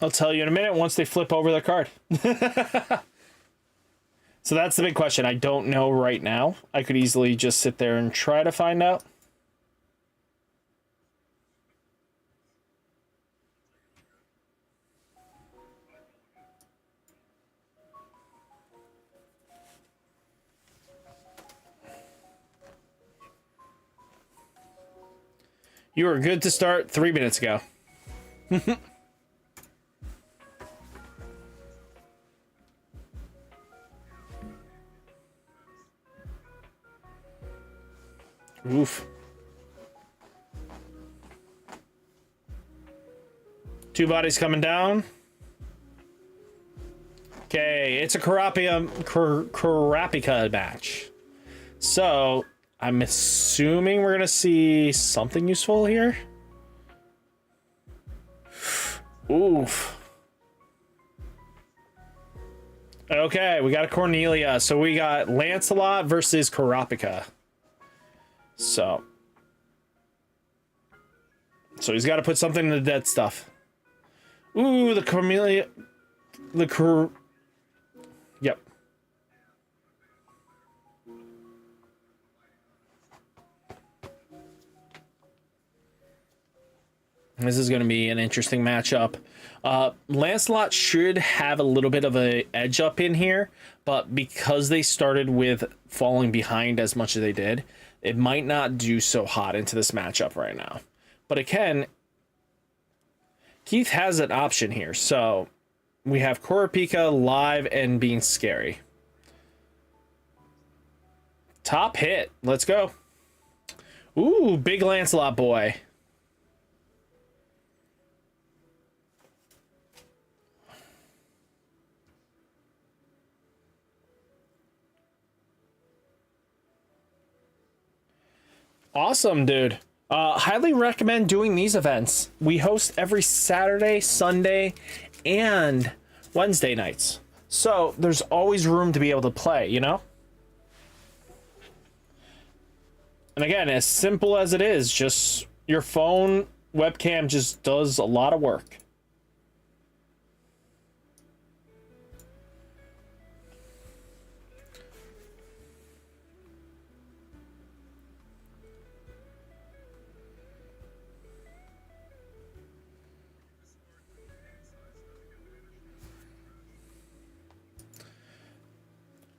I'll tell you in a minute once they flip over their card. So that's the big question. I don't know right now. I could easily just sit there and try to find out. You were good to start 3 minutes ago. Oof. 2 bodies coming down. Okay, it's a Karapika match. So, I'm assuming we're going to see something useful here. Oof. Okay, we got a Cornelia. So we got Lancelot versus Karapika. So he's got to put something in the dead stuff. Ooh, the Cornelia. Yep. This is going to be an interesting matchup. Lancelot should have a little bit of an edge up in here, but because they started with falling behind as much as they did, it might not do so hot into this matchup right now. But again, Keith has an option here. So we have Kurapika live and being scary. Top hit. Let's go. Ooh, big Lancelot boy. Awesome, dude. Highly recommend doing these events. We host every Saturday, Sunday, and Wednesday nights. So there's always room to be able to play, you know? And again, as simple as it is, just your phone webcam just does a lot of work.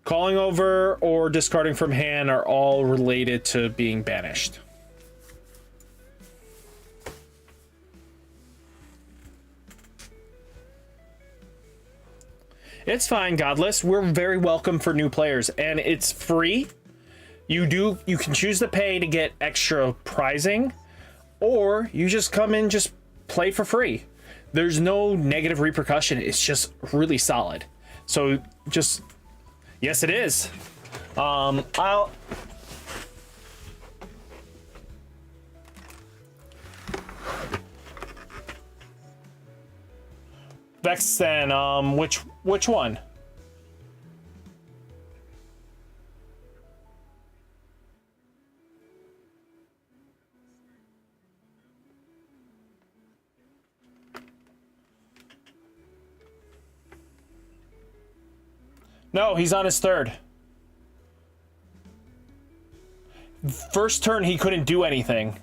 Calling over or discarding from hand are all related to being banished. It's fine, Godless. We're very welcome for new players, and it's free. You can choose to pay to get extra prizing, or you just come in, just play for free. There's no negative repercussion. It's just really solid. So just... Yes, it is. I'll... Vexen, which one? No, he's on his third. First turn, he couldn't do anything.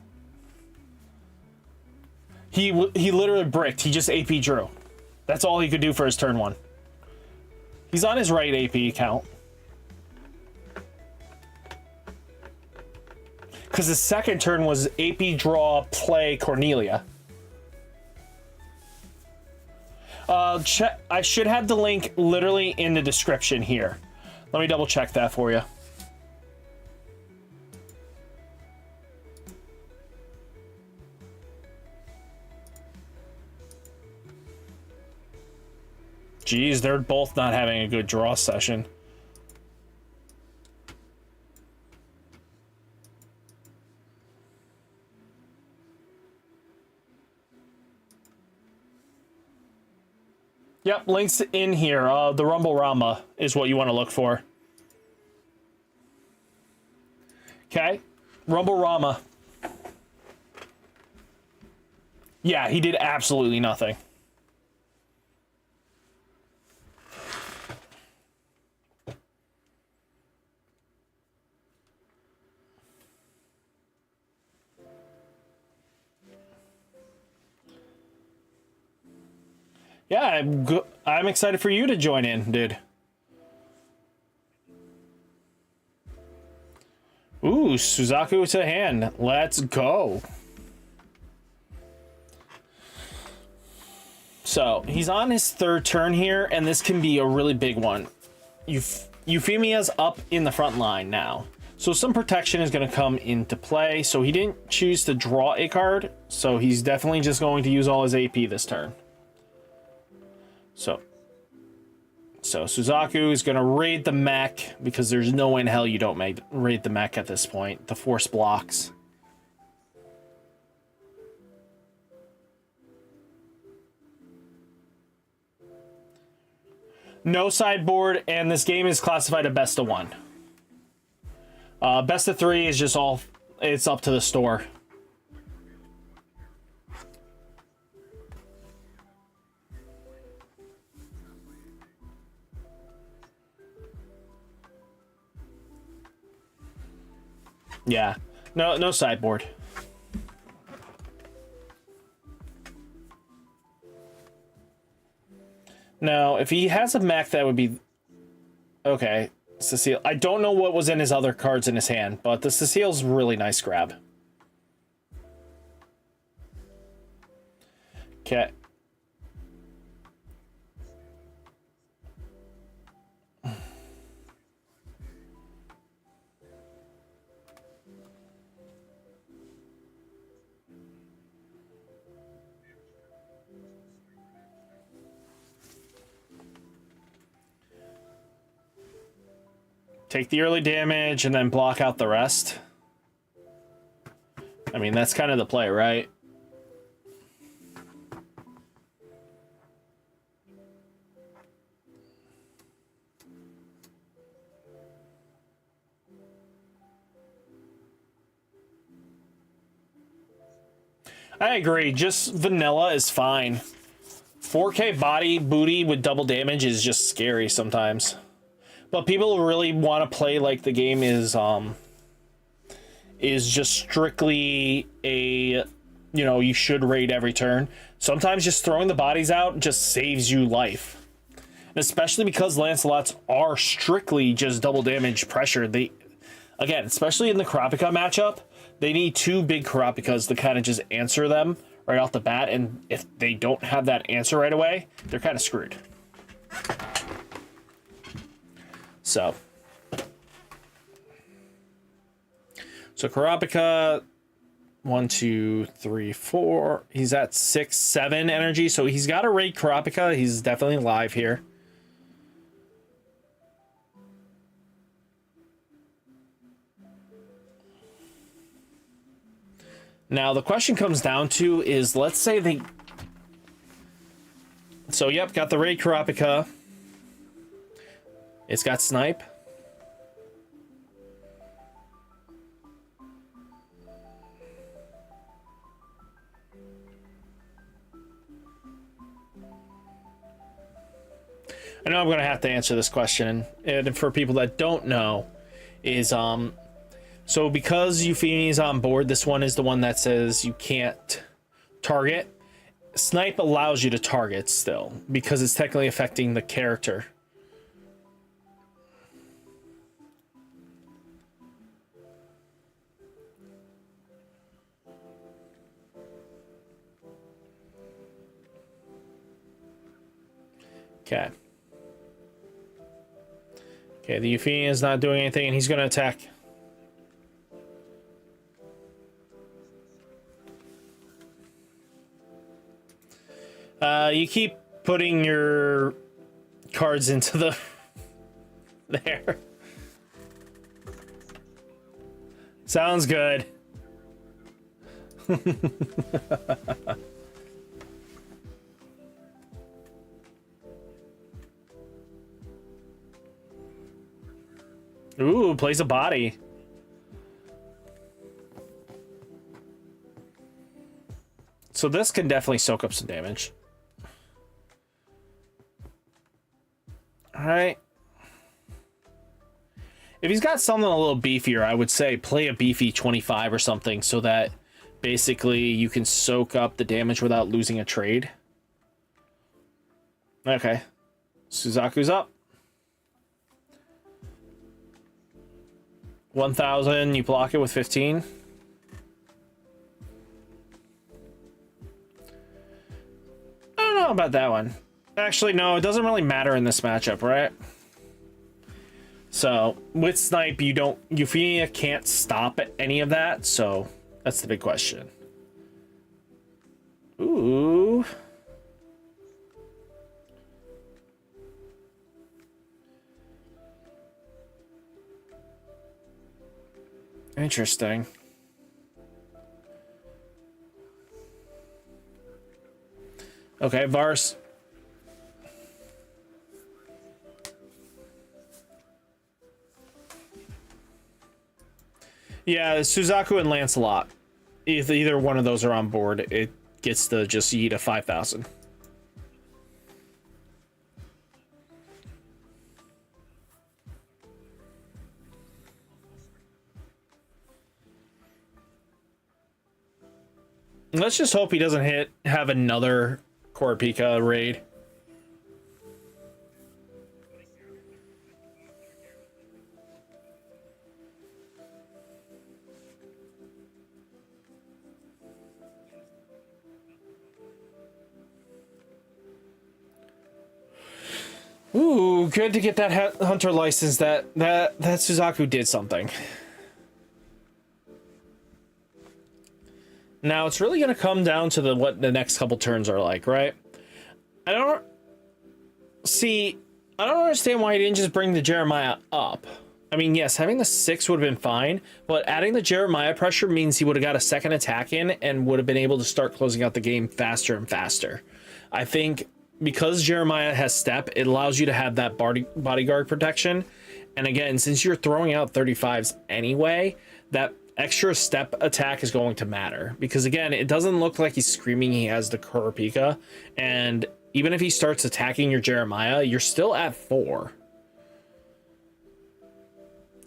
He literally bricked. He just AP drew. That's all he could do for his turn 1. He's on his right AP count. Because his second turn was AP draw, play Cornelia. I should have the link literally in the description here. Let me double check that for you. Jeez, they're both not having a good draw session. Yep, links in here. The Rumble Rama is what you want to look for. Okay, Rumble Rama. Yeah, he did absolutely nothing. Yeah, I'm excited for you to join in, dude. Ooh, Suzaku to hand. Let's go. So, he's on his third turn here, and this can be a really big one. Euphemia's up in the front line now. So some protection is going to come into play. So he didn't choose to draw a card, so he's definitely just going to use all his AP this turn. So Suzaku is going to raid the mech, because there's no way in hell you don't raid the mech at this point. The force blocks. No sideboard, and this game is classified a best of 1. Best of 3 is just all, it's up to the store. Yeah, no sideboard. Now, if he has a mech, that would be... Okay, Cecile. I don't know what was in his other cards in his hand, but the Cecile's really nice grab. Okay. Take the early damage and then block out the rest. I mean, that's kind of the play, right? I agree. Just vanilla is fine. 4K body booty with double damage is just scary sometimes. But people really want to play like the game is just strictly a, you know, you should raid every turn. Sometimes just throwing the bodies out just saves you life. And especially because Lancelots are strictly just double damage pressure. They, again, especially in the Kurapika matchup, they need 2 big Kurapikas to kind of just answer them right off the bat. And if they don't have that answer right away, they're kind of screwed. So Kurapika, 1, 2, 3, 4. He's at 6, 7 energy, so he's got a raid Kurapika. He's definitely live here. Now the question comes down to is, let's say they... So yep, got the raid Kurapika. It's got snipe. I know I'm going to have to answer this question, and for people that don't know, is so because Euphemia is on board, this one is the one that says you can't target. Snipe allows you to target still, because it's technically affecting the character. Okay. Okay, the Euphemia is not doing anything, and he's going to attack. You keep putting your cards into the... there. Sounds good. Ooh, plays a body. So this can definitely soak up some damage. Alright. If he's got something a little beefier, I would say play a beefy 25 or something, so that basically you can soak up the damage without losing a trade. Okay. Suzaku's up. 1,000. You block it with 15. I don't know about that one. Actually, no, it doesn't really matter in this matchup, right? So, with Snipe, Euphemia can't stop any of that, so that's the big question. Ooh. Interesting. Okay, Vars. Yeah, Suzaku and Lancelot. If either one of those are on board, it gets to just eat a 5,000. Let's just hope he doesn't have another Kurapika raid. Ooh, good to get that hunter license. That Suzaku did something. Now it's really gonna come down to what the next couple turns are like, right? I don't understand why he didn't just bring the Jeremiah up. I mean, yes, having the 6 would have been fine, but adding the Jeremiah pressure means he would have got a second attack in and would have been able to start closing out the game faster and faster. I think because Jeremiah has step, it allows you to have that bodyguard protection. And again, since you're throwing out 35s anyway, that extra step attack is going to matter. Because again, it doesn't look like he's screaming he has the Kurapika. And even if he starts attacking your Jeremiah, you're still at 4.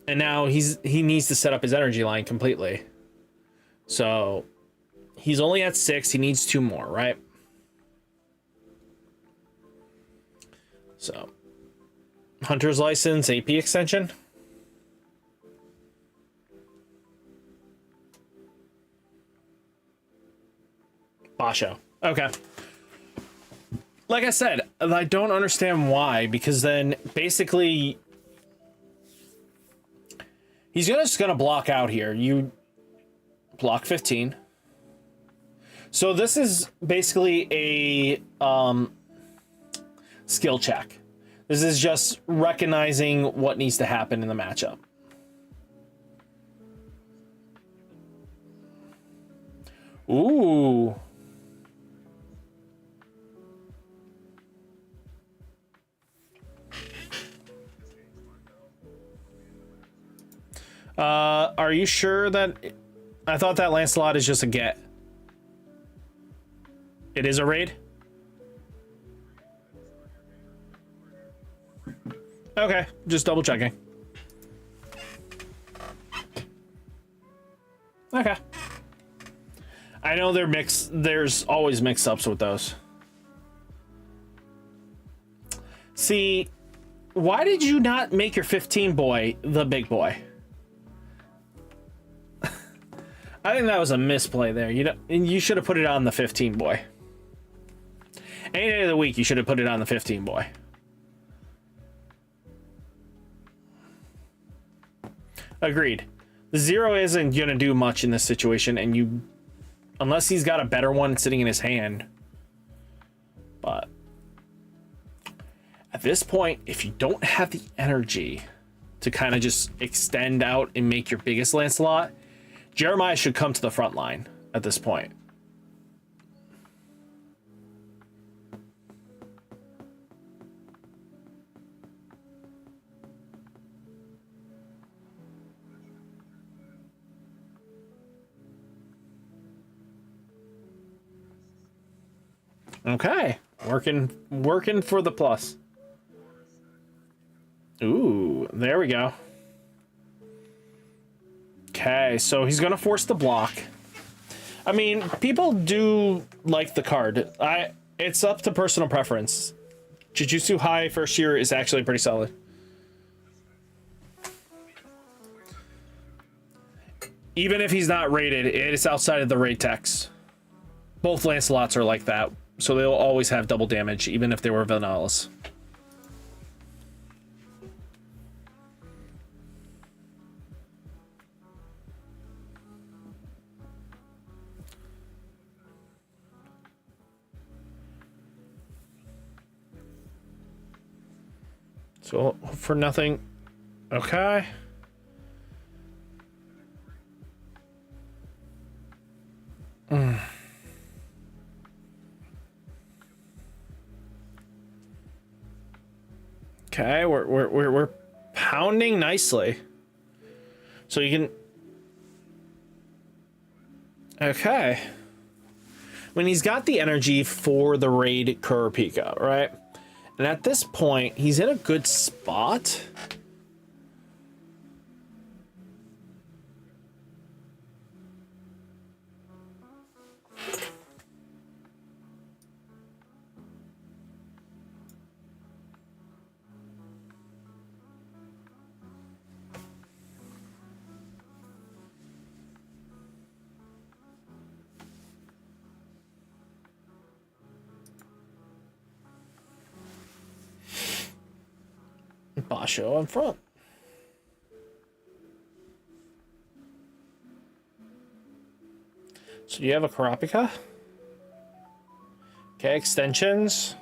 And now he needs to set up his energy line completely. So he's only at 6. He needs 2 more, right? So Hunter's license, AP extension. Basho. Okay. Like I said, I don't understand why, because then basically he's just gonna block out here. You block 15. So this is basically a skill check. This is just recognizing what needs to happen in the matchup. Ooh. Are you sure that... I thought that Lancelot is just a get. It is a raid? Okay, just double checking. Okay. I know they're mixed. There's always mix-ups with those. See, why did you not make your 15 boy the big boy? I think that was a misplay there. You should have put it on the 15 boy. Any day of the week, you should have put it on the 15 boy. Agreed. The 0 isn't gonna do much in this situation, and unless he's got a better one sitting in his hand. But at this point, if you don't have the energy to kind of just extend out and make your biggest Lancelot, Jeremiah should come to the front line at this point. Okay, working for the plus. Ooh, there we go. Okay, so he's gonna force the block. I mean, people do like the card. It's up to personal preference. Jujutsu High first year is actually pretty solid. Even if he's not rated, it's outside of the raid text. Both Lancelots are like that, so they'll always have double damage, even if they were vanillas. So, for nothing. Okay. Okay, we're pounding nicely. So you can. Okay. When he's got the energy for the raid Kurapika, right? And at this point, he's in a good spot. Basho in front. So you have a Kurapika? Okay, extensions.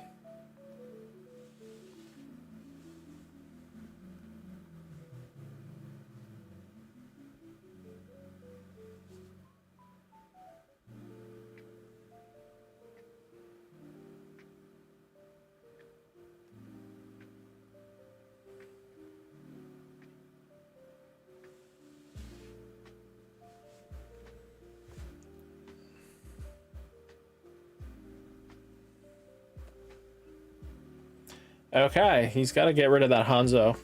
Okay, he's got to get rid of that Hanzo.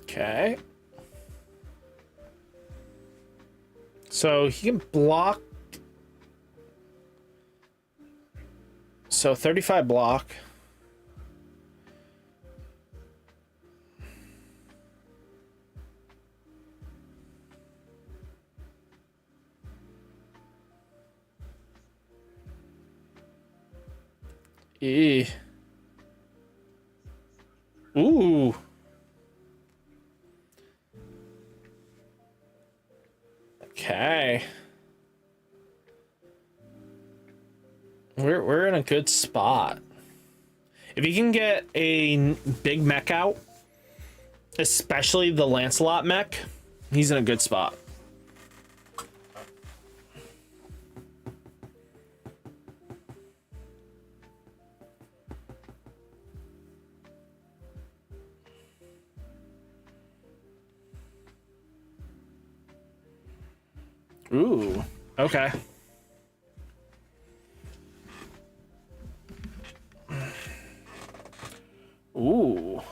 Okay. So he can block. So 35 block. E. Ooh. Okay. We're in a good spot. If you can get a big mech out, especially the Lancelot mech, he's in a good spot. Ooh, okay. Ooh.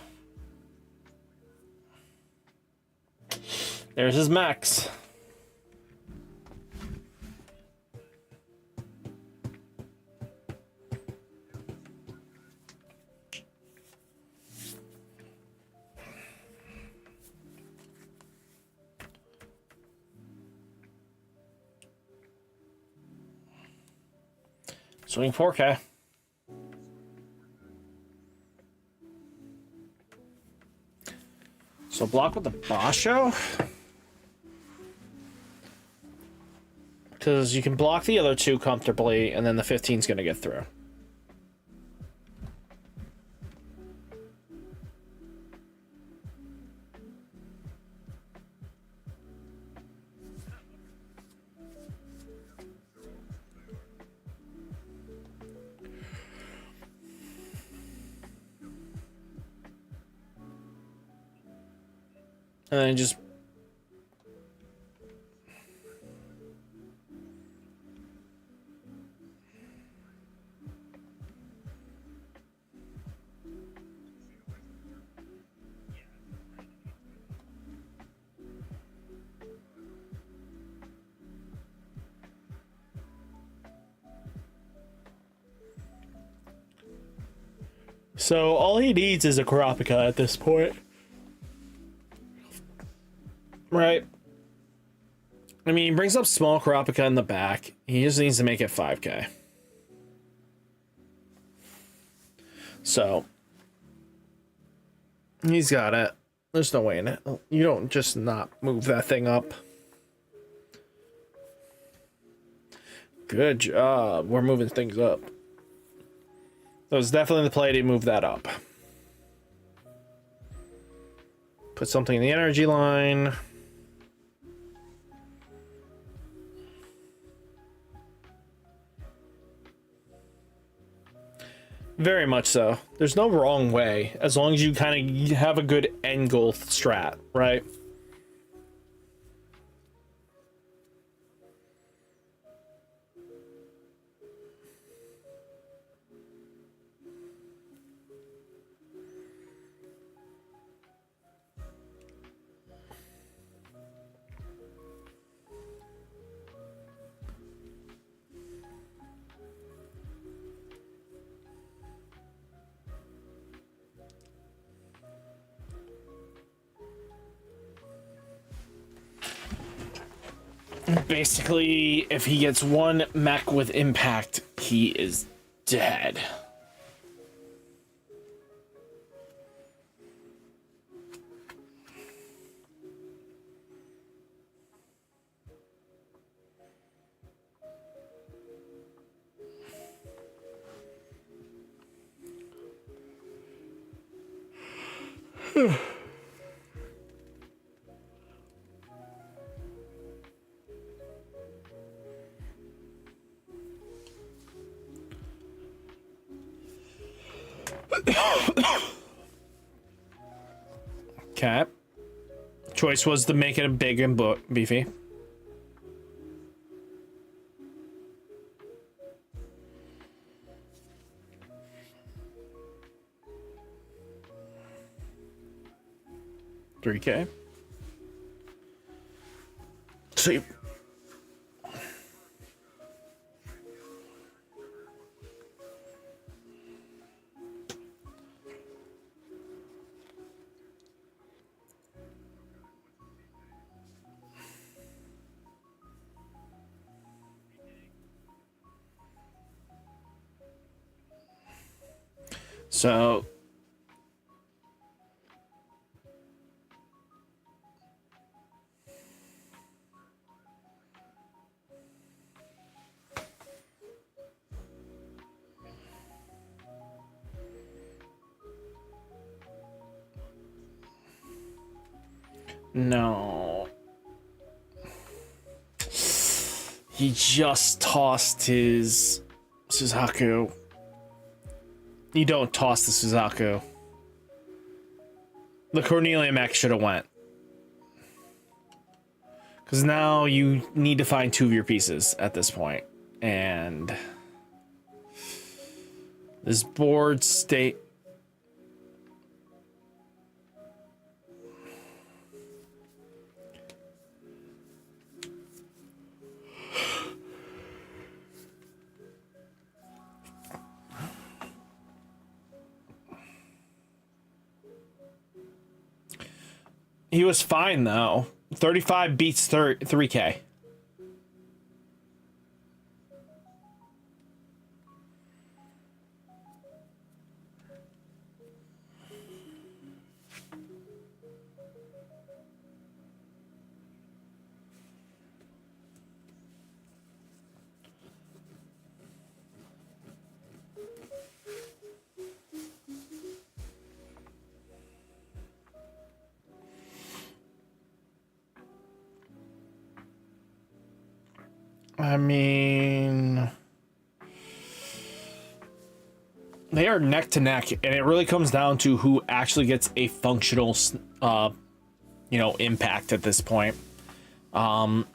There's his max. Swing 4K. So block with the Basho. Because you can block the other two comfortably, and then the 15's going to get through. And then just... So all he needs is a Kurapika at this point. Right? I mean, he brings up small Kurapika in the back. He just needs to make it 5k. So he's got it. There's no way in it. You don't just not move that thing up. Good job. We're moving things up. That was definitely the play to move that up. Put something in the energy line. Very much so. There's no wrong way, as long as you kind of have a good end goal strat, right? Basically, if he gets one mech with impact, he is dead. Okay. Choice was to make it big and beefy. $3K. Sweet. So no. He just tossed his Suzaku. You don't toss the Suzaku. The Cornelia mech should have went. Because now you need to find 2 of your pieces at this point. And this board state. He was fine though. 35 beats 3K. I mean, they are neck to neck, and it really comes down to who actually gets a functional, impact at this point. Numbers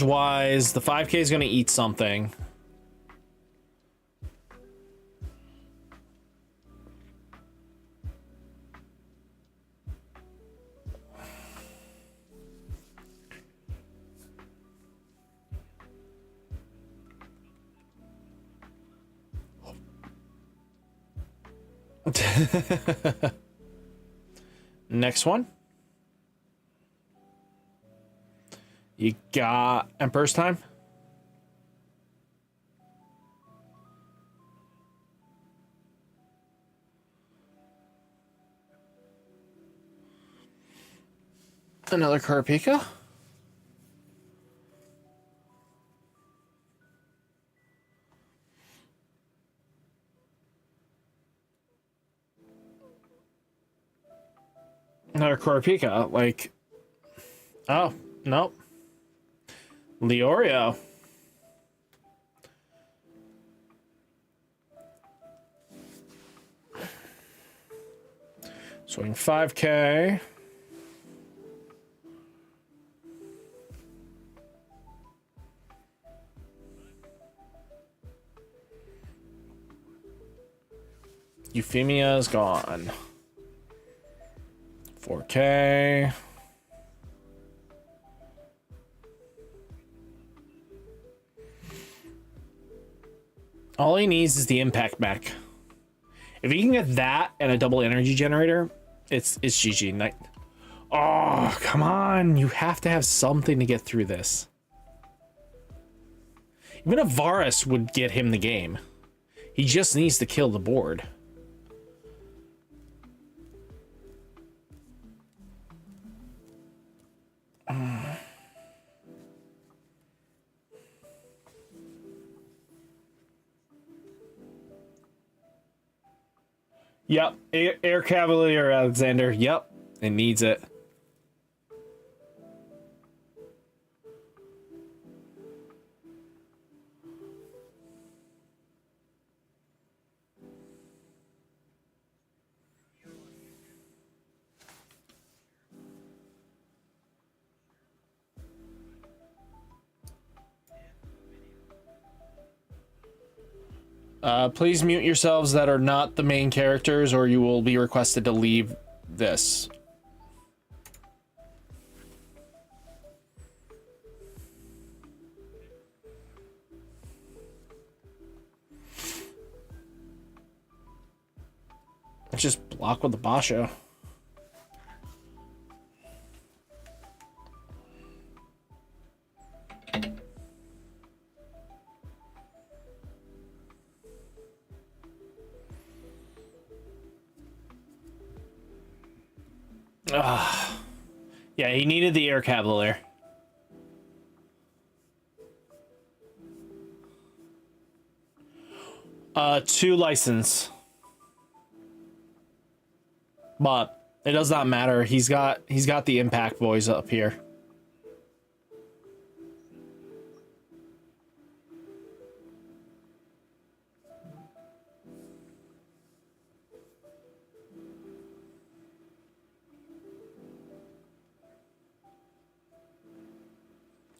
wise, the 5K is going to eat something. Next one. You got Emperor's Time. Another Kurapika. Another Kurapika, like... Oh, nope. Leorio. Swing 5K. Euphemia is gone. 4K. All he needs is the impact back. If he can get that and a double energy generator, it's GG. Night. Oh, come on. You have to have something to get through this. Even a Varus would get him the game. He just needs to kill the board. Yep, Air Cavalier Alexander. Yep, it needs it. Please mute yourselves that are not the main characters, or you will be requested to leave this. Let's just block with the Basho. Yeah, he needed the Air Cavalier. Two license. But it does not matter. He's got the impact boys up here.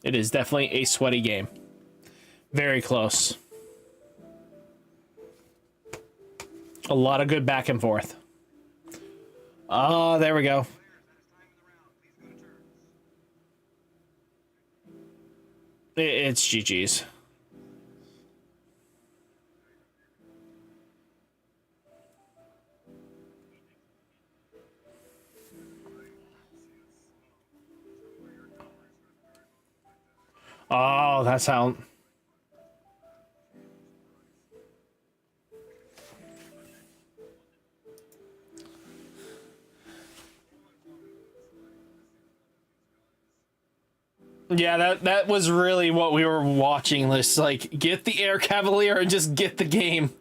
It is definitely a sweaty game. Very close. A lot of good back and forth. Oh, there we go. It's GG's. Oh, that's how... Yeah, that was really what we were watching. This, like, get the Air Cavalier and just get the game.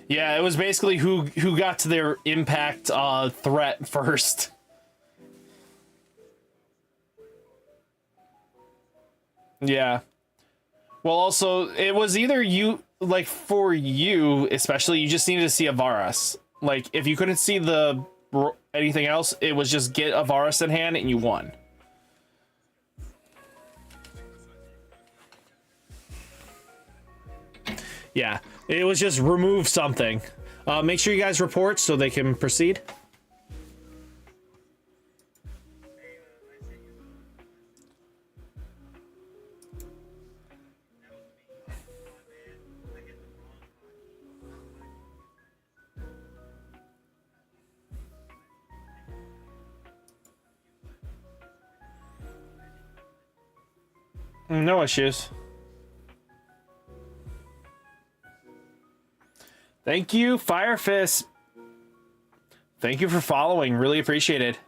Yeah, it was basically who got to their impact threat first. Yeah. Well, also, it was either you, like, for you, especially, you just needed to see a Varus. Like, if you couldn't see anything else, it was just get a Varus in hand and you won. Yeah, it was just remove something. Make sure you guys report so they can proceed. No issues. Thank you, Firefist. Thank you for following. Really appreciate it.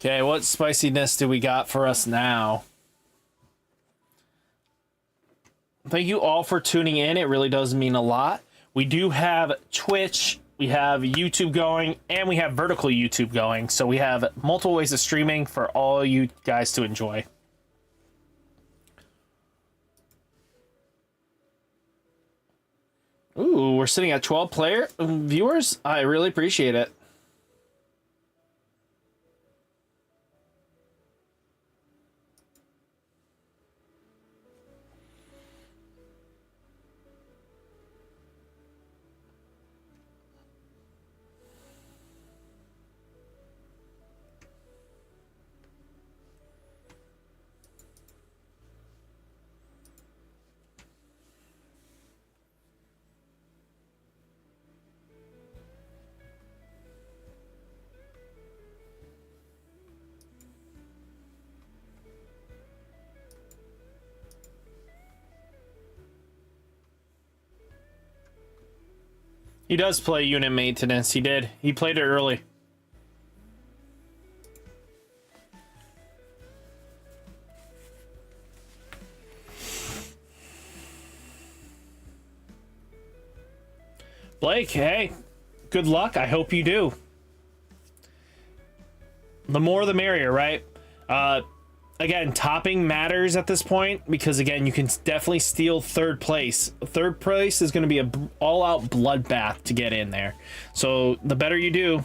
Okay, what spiciness do we got for us now? Thank you all for tuning in. It really does mean a lot. We do have Twitch, we have YouTube going, and we have vertical YouTube going. So we have multiple ways of streaming for all you guys to enjoy. Ooh, we're sitting at 12 viewers. I really appreciate it. He does play unit maintenance. He did. He played it early. Blake, hey, good luck. I hope you do. The more the merrier, right? Again, topping matters at this point because, again, you can definitely steal third place. Third place is going to be an all-out bloodbath to get in there. So the better you do,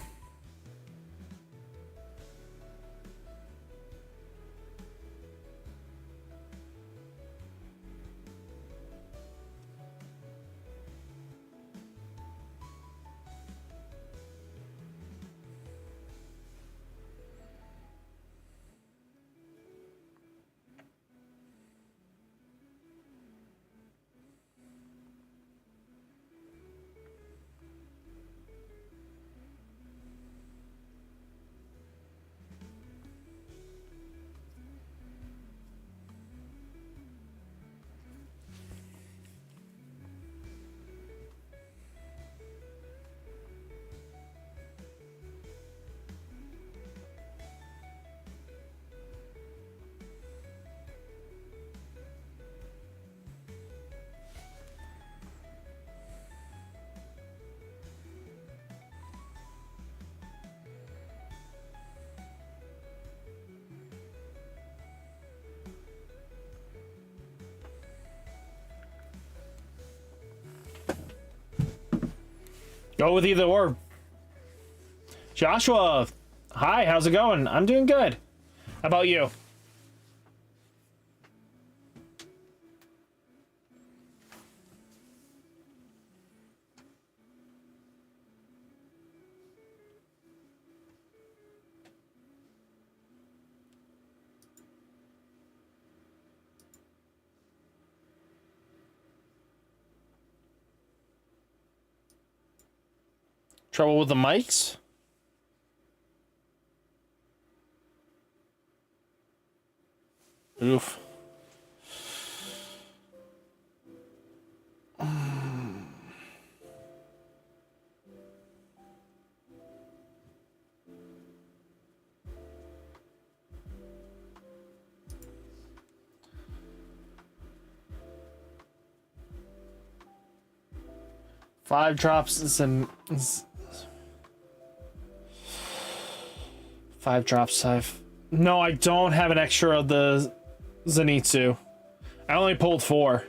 go with either or. Joshua, hi, how's it going? I'm doing good. How about you? Trouble with the mics? Oof. Five drops and five drops. No, I don't have an extra of the Zenitsu. I only pulled four.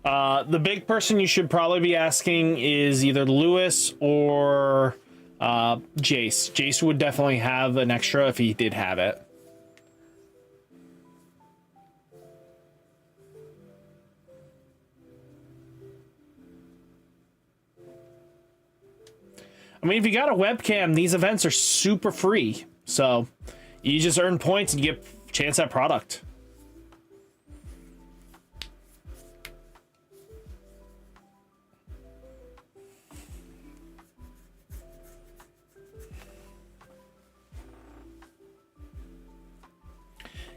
The big person you should probably be asking is either Lewis or Jace. Jace would definitely have an extra if he did have it. I mean, if you got a webcam, these events are super free. So you just earn points and you get a chance at product.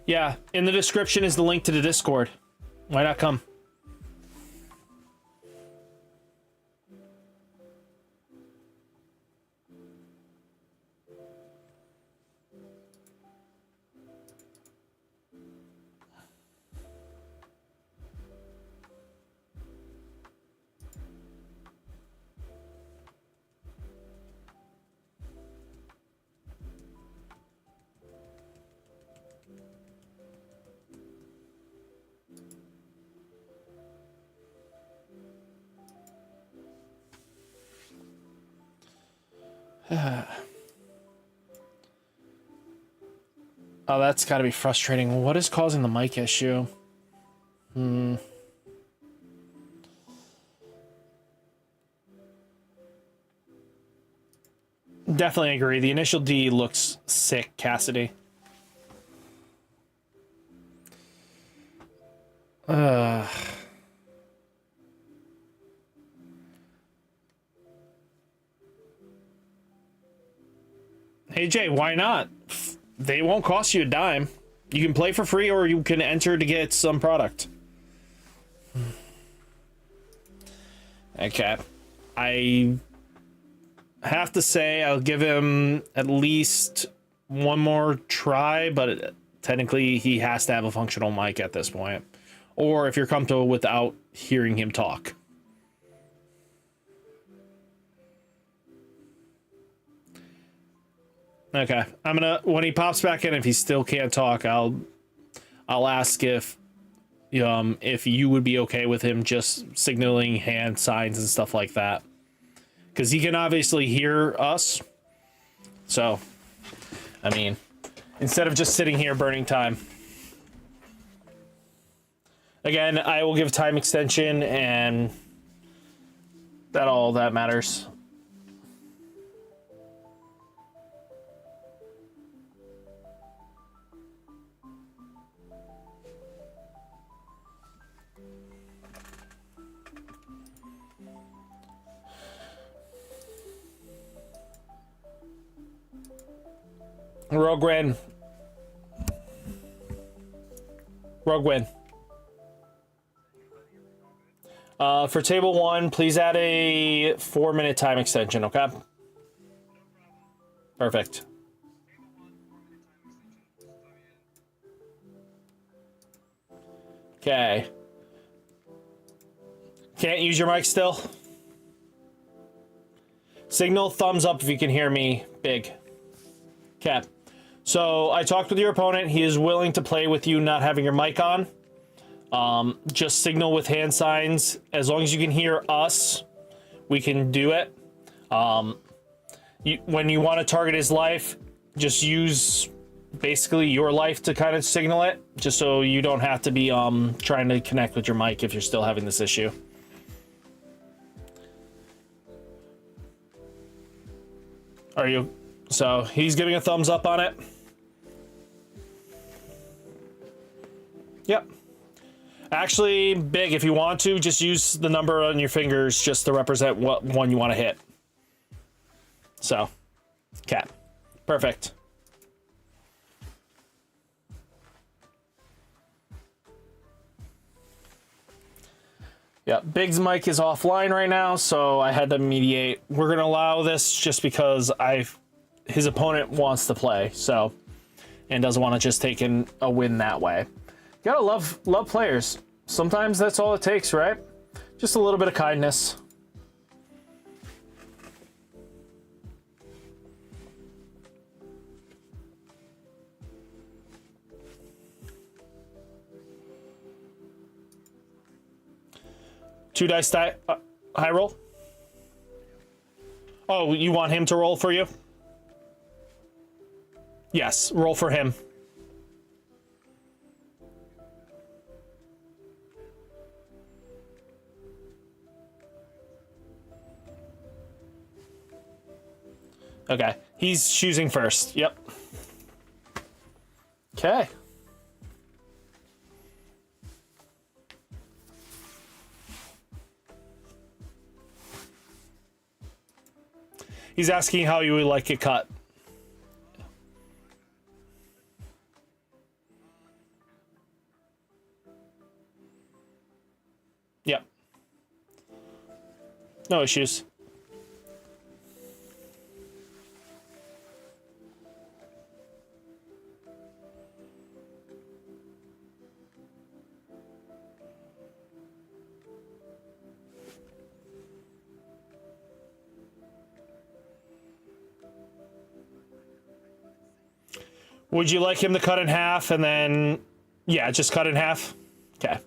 Yeah, in the description is the link to the Discord. Why not come? Oh, that's got to be frustrating. What is causing the mic issue? Definitely agree. The initial D looks sick, Cassidy. Hey, Jay, why not? They won't cost you a dime. You can play for free or you can enter to get some product. Okay. I have to say I'll give him at least one more try, but technically he has to have a functional mic at this point. Or if you're comfortable without hearing him talk. Okay, I'm gonna, when he pops back in, if he still can't talk, I'll ask if you would be okay with him just signaling hand signs and stuff like that, because he can obviously hear us. So, I mean, instead of just sitting here burning time. Again, I will give time extension, and that all that matters. Rogue win. For table 1, please add a 4-minute time extension, okay? Perfect. Okay. Can't use your mic still? Signal thumbs up if you can hear me big. Okay. So I talked with your opponent. He is willing to play with you not having your mic on. Just signal with hand signs. As long as you can hear us, we can do it. When you want to target his life, just use basically your life to kind of signal it, just so you don't have to be trying to connect with your mic if you're still having this issue. Are you? So he's giving a thumbs up on it. Yep. Actually, big, if you want to, just use the number on your fingers just to represent what one you want to hit. So, okay. Perfect. Yeah, Big's mic is offline right now, so I had to mediate. We're going to allow this just because his opponent wants to play, so, and doesn't want to just take in a win that way. You gotta love players. Sometimes that's all it takes, right? Just a little bit of kindness. Two dice high roll? Oh, you want him to roll for you? Yes, roll for him. Okay, he's choosing first. Yep. Okay. He's asking how you would like it cut. Yep. No issues. Would you like him to cut in half and then... Yeah, just cut in half? Okay.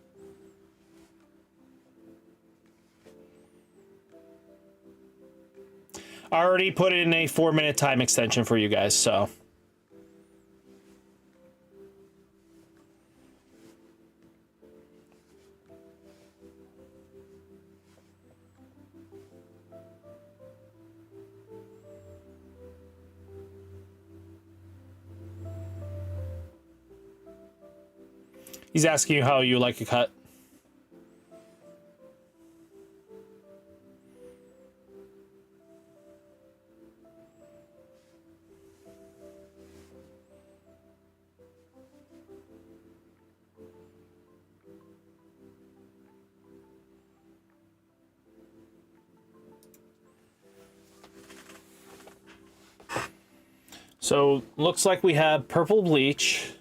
I already put in a 4-minute time extension for you guys, so... He's asking you how you like a cut. So, looks like we have purple bleach.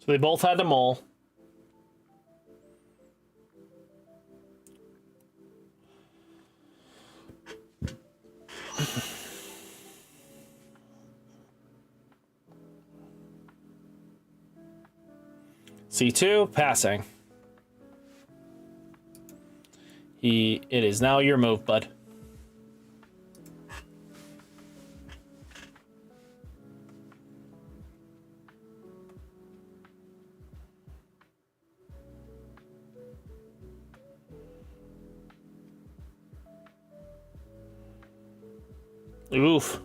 So they both had the mole. C2, passing. It is now your move, bud. Oof.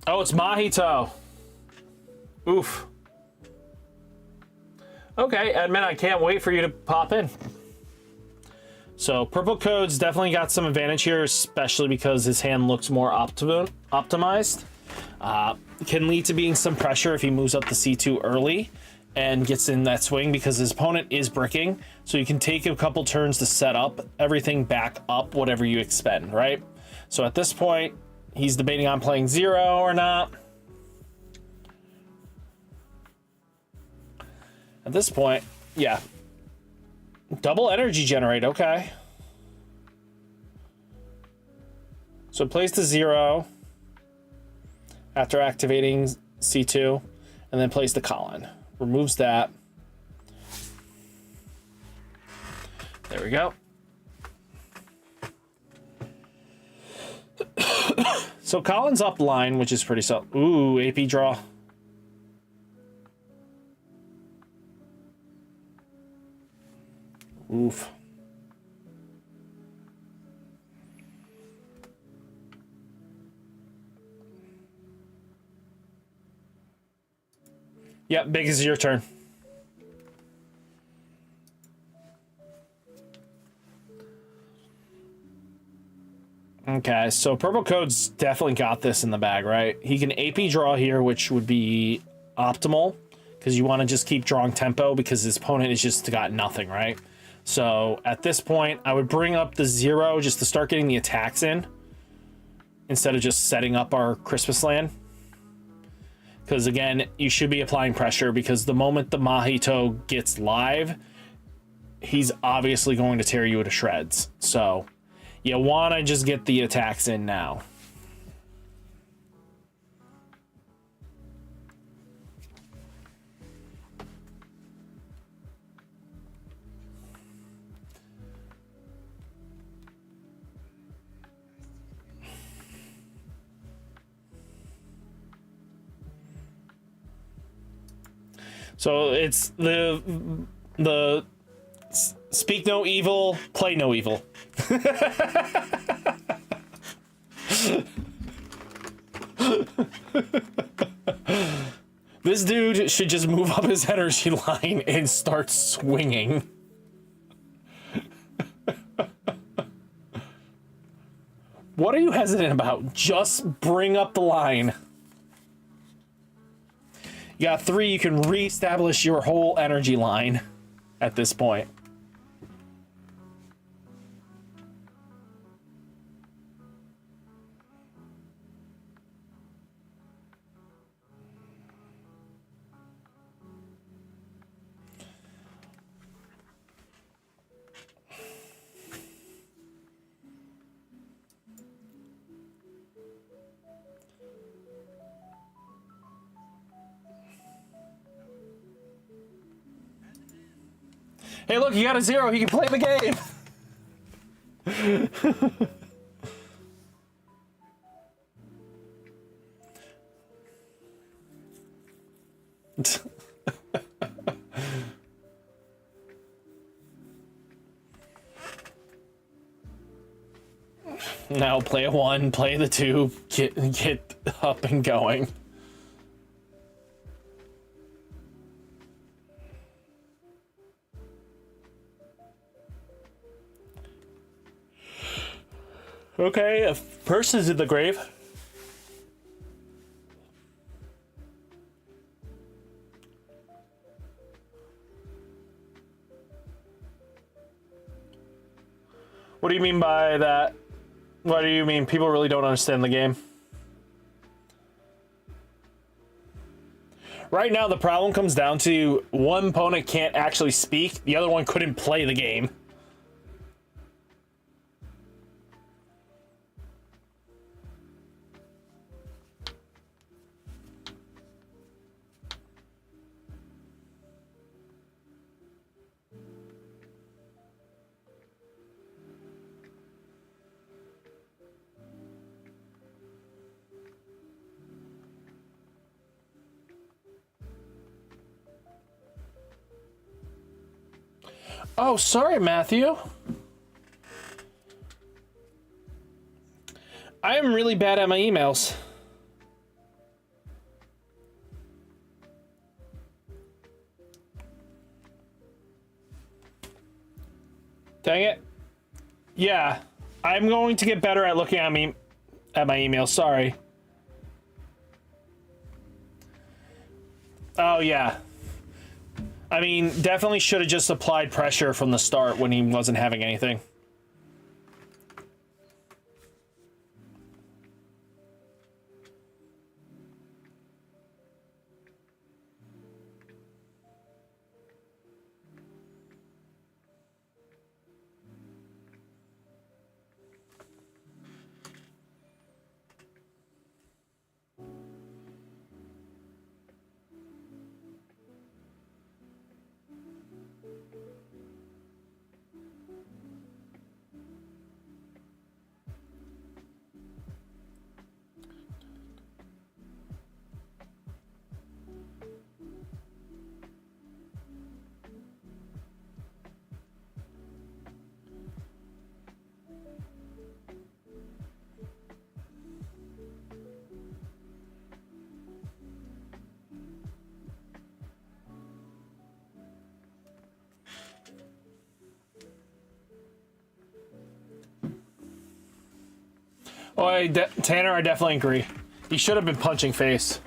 Oh, it's Mahito. Oof. Okay, Edmund, I can't wait for you to pop in. So, purple code's definitely got some advantage here, especially because his hand looks more optimized. Can lead to being some pressure if he moves up to C2 early and gets in that swing because his opponent is bricking. So you can take a couple turns to set up everything back up, whatever you expend, right? So at this point, he's debating on playing 0 or not. At this point, yeah. Double energy generate, okay. So it plays to 0 after activating C2, and then plays to Colin. Removes that. There we go. So Colin's up line, which is pretty solid. Ooh, AP draw. Oof. Yep, big is your turn. Okay, so purple code's definitely got this in the bag, right? He can AP draw here, which would be optimal because you want to just keep drawing tempo because his opponent has just got nothing, right? So at this point, I would bring up the 0 just to start getting the attacks in instead of just setting up our Christmas land. Because again, you should be applying pressure because the moment the Mahito gets live, he's obviously going to tear you to shreds. So you want to just get the attacks in now. So it's the Speak no evil, play no evil. This dude should just move up his energy line and start swinging. What are you hesitant about? Just bring up the line. You got 3, you can reestablish your whole energy line at this point. Hey, look, you got a 0. He can play the game. Now play a 1, play the 2, get up and going. Okay, a person's in the grave. What do you mean by that? What do you mean? People really don't understand the game. Right now, the problem comes down to one opponent can't actually speak, the other one couldn't play the game. Oh, sorry, Matthew. I am really bad at my emails. Dang it. Yeah, I'm going to get better at looking at my emails. Sorry. Oh, yeah. I mean, definitely should have just applied pressure from the start when he wasn't having anything. Oh, Tanner, I definitely agree. He should have been punching face.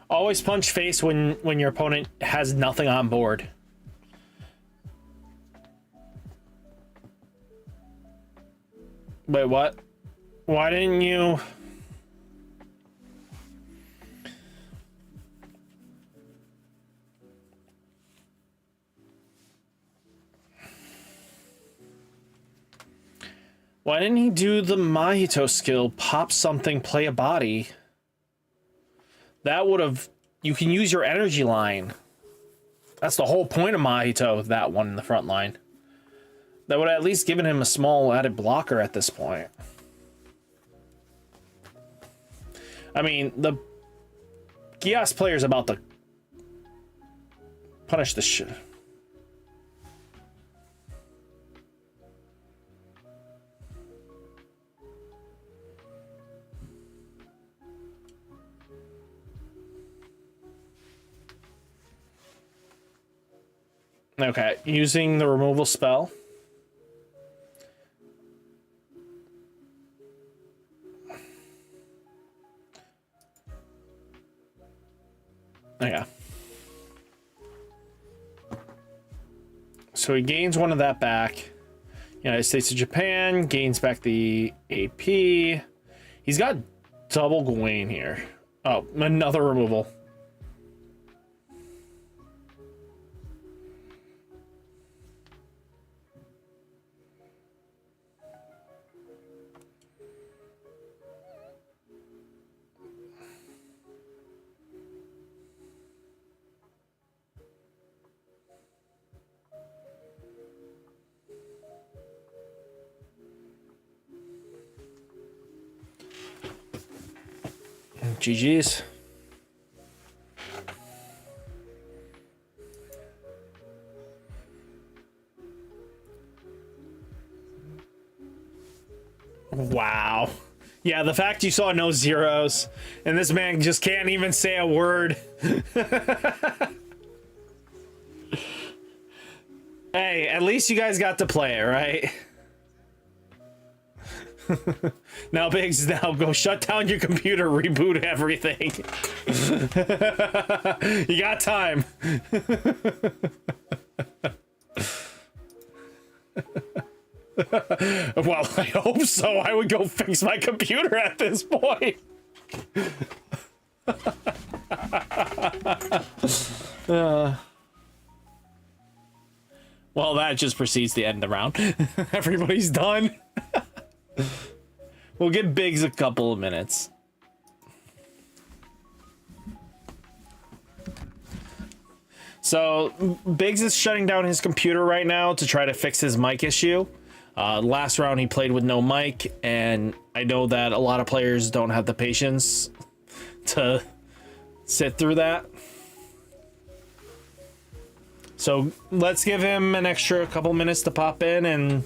Always punch face when your opponent has nothing on board. Wait, what? Why didn't you... Why didn't he do the Mahito skill? Pop something, play a body. That would have... You can use your energy line. That's the whole point of Mahito, that one in the front line. That would have at least given him a small added blocker at this point. I mean, the Gias player is about to Punish the shit. Okay, using the removal spell. Okay. So he gains one of that back. United States of Japan gains back the AP. He's got double Gawain here. Oh, another removal. GG's. Wow. Yeah, the fact you saw no zeros and this man just can't even say a word. Hey, at least you guys got to play it, right? Now, Biggs, now go shut down your computer, reboot everything. You got time. Well, I hope so. I would go fix my computer at this point. Well, that just precedes the end of the round. Everybody's done. We'll give Biggs a couple of minutes. So Biggs is shutting down his computer right now to try to fix his mic issue. Last round he played with no mic, and I know that a lot of players don't have the patience to sit through that. So let's give him an extra couple minutes to pop in, and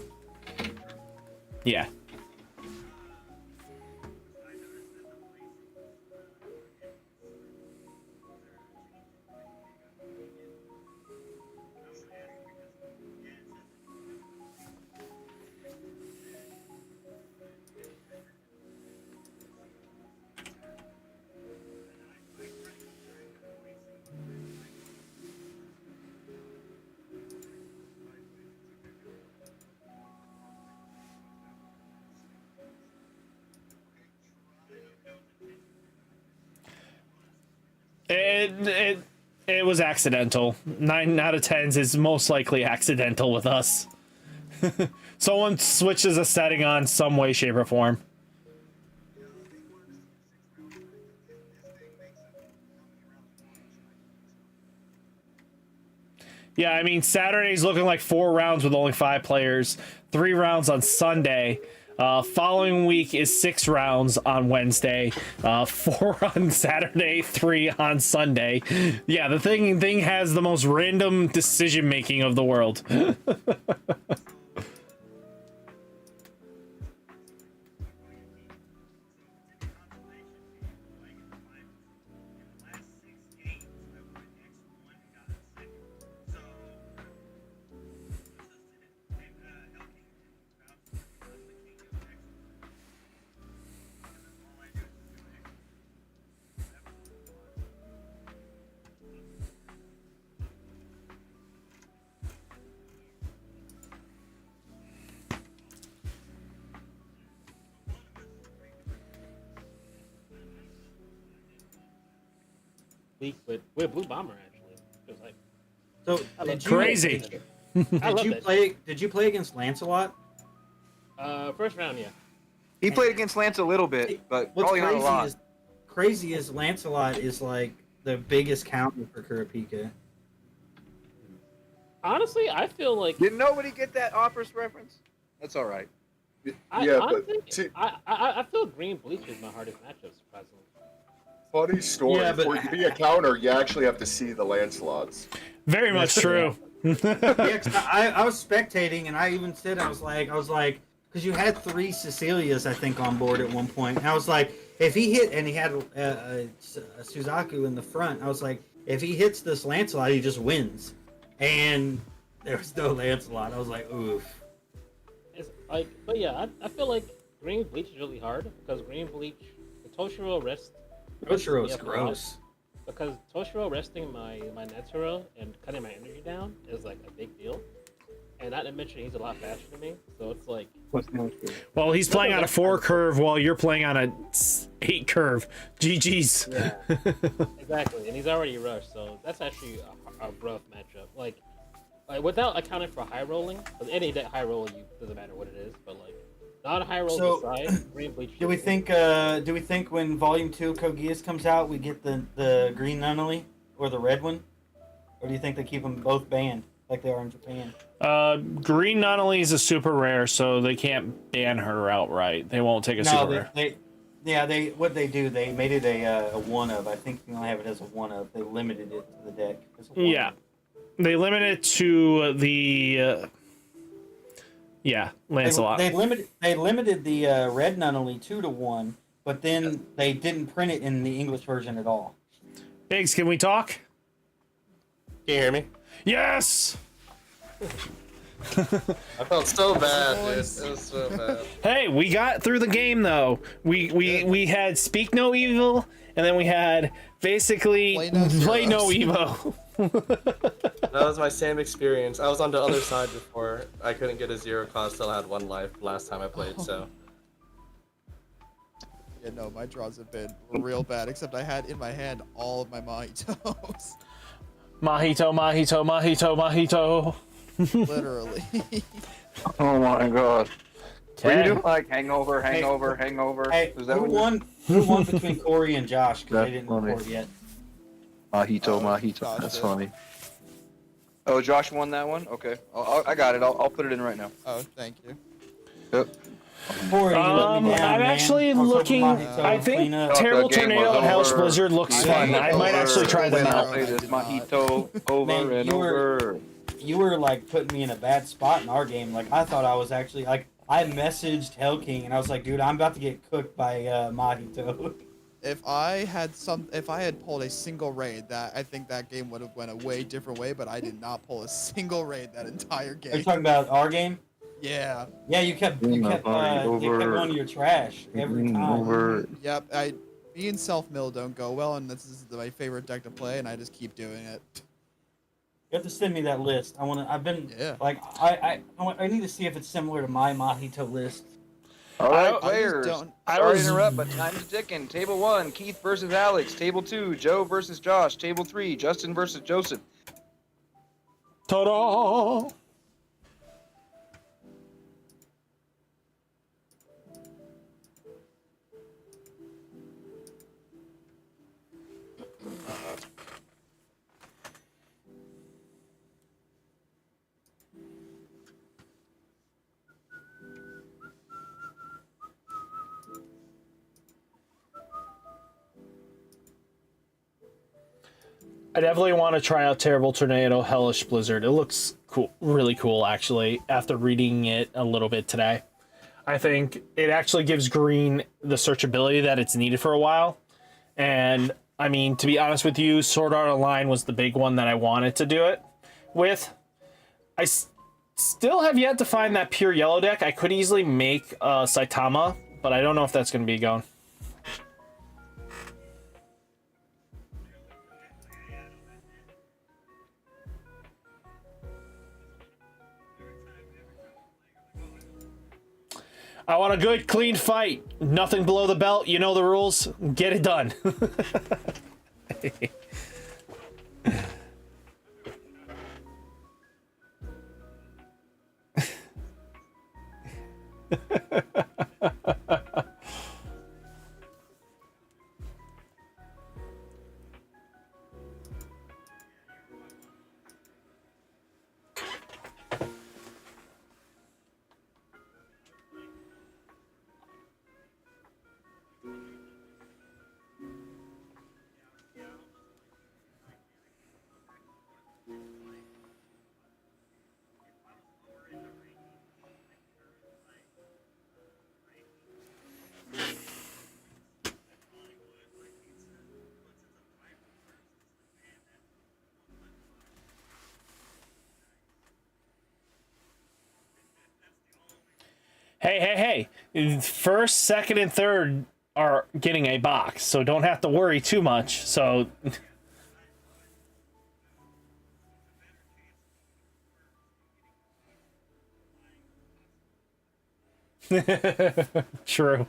yeah. It was accidental. 9 out of 10s is most likely accidental with us. Someone switches a setting on some way, shape, or form. Yeah, I mean, Saturday's looking like 4 rounds with only 5 players. 3 rounds on Sunday. Following week is 6 rounds on Wednesday, 4 on Saturday, 3 on Sunday. Yeah, the thing has the most random decision making of the world. With Blue Bomber actually. It was like So crazy. Did you play against Lancelot? First round, yeah. He played against Lance a little bit, but What's probably not a lot. crazy is Lancelot is like the biggest counter for Kurapika. Honestly, I feel like Did nobody get that Office reference? That's all right. I feel Green Bleach is my hardest matchup, surprisingly. Funny story. Yeah, but- For it to be a counter, you actually have to see the Lancelots. Very much true. Yeah, 'cause I was spectating, and I even said I was like, because you had 3 Cecilias I think on board at one point, and I was like, if he hit, and he had a Suzaku in the front, I was like, if he hits this Lancelot, he just wins, and there was no Lancelot. I was like, oof. It's like, but yeah, I feel like green bleach is really hard because green bleach, the Toshiro rest. Toshiro's Yeah, gross. Because Toshiro resting my Netero and cutting my energy down is like a big deal. And not to mention he's a lot faster than me, so it's like. Well, he's playing on a 4 curve while you're playing on a 8 curve. GG's. Yeah, exactly, and he's already rushed, so that's actually a rough matchup. Like without accounting for high rolling, because any deck high roll, you doesn't matter what it is, but like not high roll So, aside, green bleach. Do we think when Volume 2 Kogias comes out, we get the green Nunnally or the red one, or do you think they keep them both banned like they are in Japan? Green not only is a super rare, so they can't ban her outright. They won't take a super rare. What they do, they made it a one of. I think you only have it as a one of. They limited it to the deck. As a one Yeah, of. they limit it to the Lancelot. They limited the red Nunnally 2-1, but then they didn't print it in the English version at all. Biggs, can we talk? Can you hear me? Yes. I felt so bad, dude. It was so bad. Hey, we got through the game though. We had Speak No Evil, and then we had basically Play No Evo. That was my same experience. I was on the other side before. I couldn't get a 0 cost, still had 1 life last time I played, so. Yeah, no, my draws have been real bad, except I had in my hand all of my Mahitos. Mahito, Mahito, Mahito, Mahito. Literally. Oh my god. Were you Okay. doing like hangover? Hey, Was that who what won? Who won between Corey and Josh? Because they That's didn't funny. report yet. Mahito. Josh That's did. funny. Oh, Josh won that one? Okay. I got it. I'll put it in right now. Oh, thank you. Yep. Corey, you let me down, I'm man. actually I was hoping looking. Mahito I would think clean up. Terrible The game Tornado was and Hellish over. Blizzard looks I fun. know. I might actually try them I'll out. play this Mahito over Man, and you were- over. You were like putting me in a bad spot in our game. Like I thought I was actually like I messaged Hell King and I was like, dude, I'm about to get cooked by Mahito. If I had pulled a single raid, I think that game would have went a way different way. But I did not pull a single raid that entire Are you game. talking about our game? Yeah. Yeah, you kept one of your trash every time. Over. Yep. Me and self mill don't go well, and this is my favorite deck to play, and I just keep doing it. You have to send me that list. I've been Yeah. like I need to see if it's similar to my Mahito list. All right, I just players. don't- Sorry to interrupt, but time's ticking. Table 1, Keith versus Alex. Table 2, Joe versus Josh. Table 3, Justin versus Joseph. Ta-da! I definitely want to try out Terrible Tornado, Hellish Blizzard. It looks cool, really cool, actually, after reading it a little bit today. I think it actually gives green the searchability that it's needed for a while. And, I mean, to be honest with you, Sword Art Online was the big one that I wanted to do it with. I still have yet to find that pure yellow deck. I could easily make Saitama, but I don't know if that's going to be going. I want a good, clean fight. Nothing below the belt. You know the rules. Get it done. Hey. First, second, and third are getting a box, so don't have to worry too much. So. True.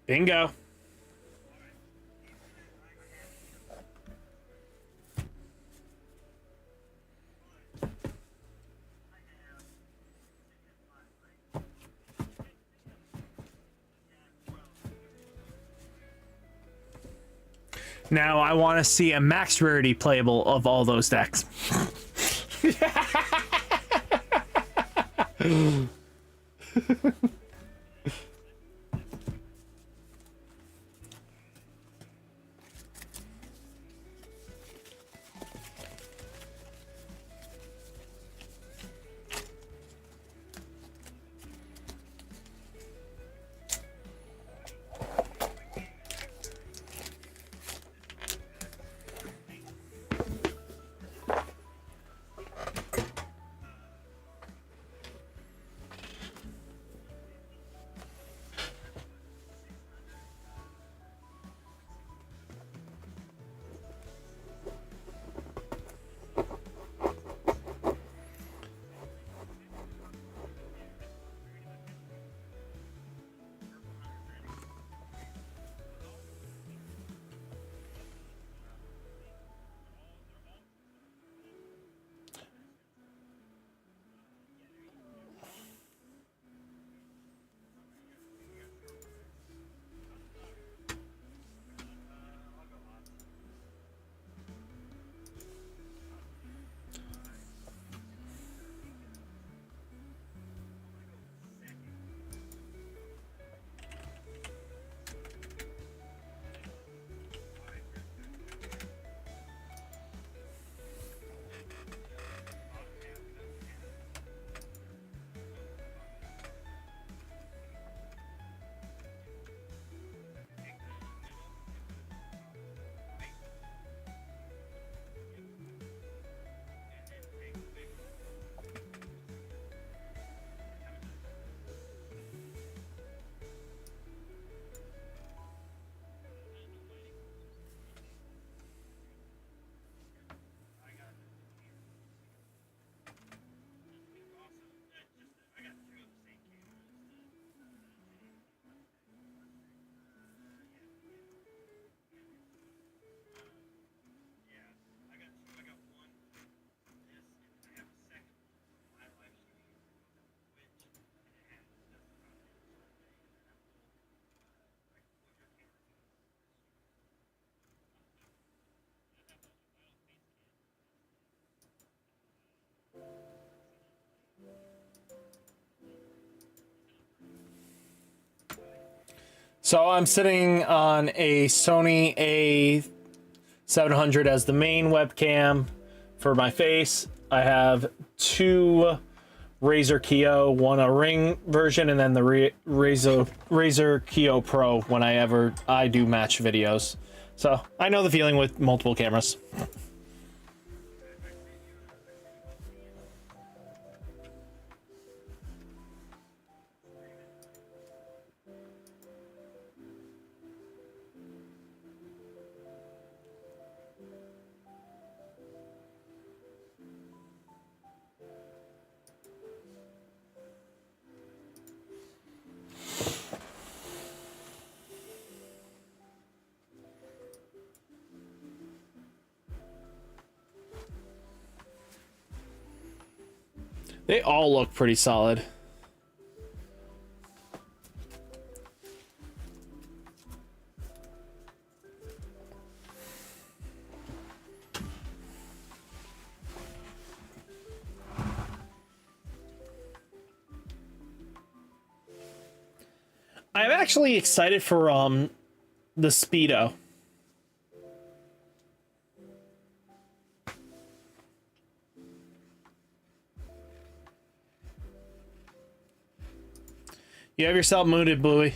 Bingo. Now I want to see a max rarity playable of all those decks. So I'm sitting on a Sony A700 as the main webcam for my face. I have two Razer Kio, one a Ring version, and then the Razer Kio Pro when I do match videos. So I know the feeling with multiple cameras. They all look pretty solid. I'm actually excited for the Speedo. You have yourself mooted, Bluey.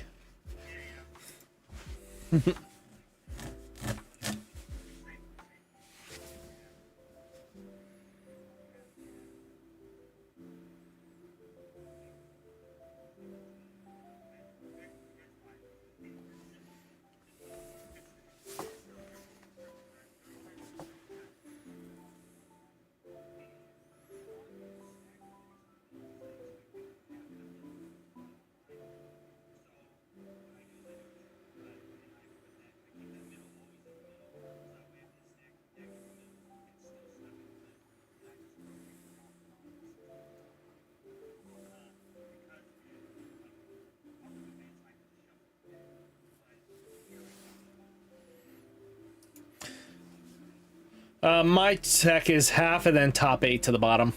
My tech is half and then top 8 to the bottom.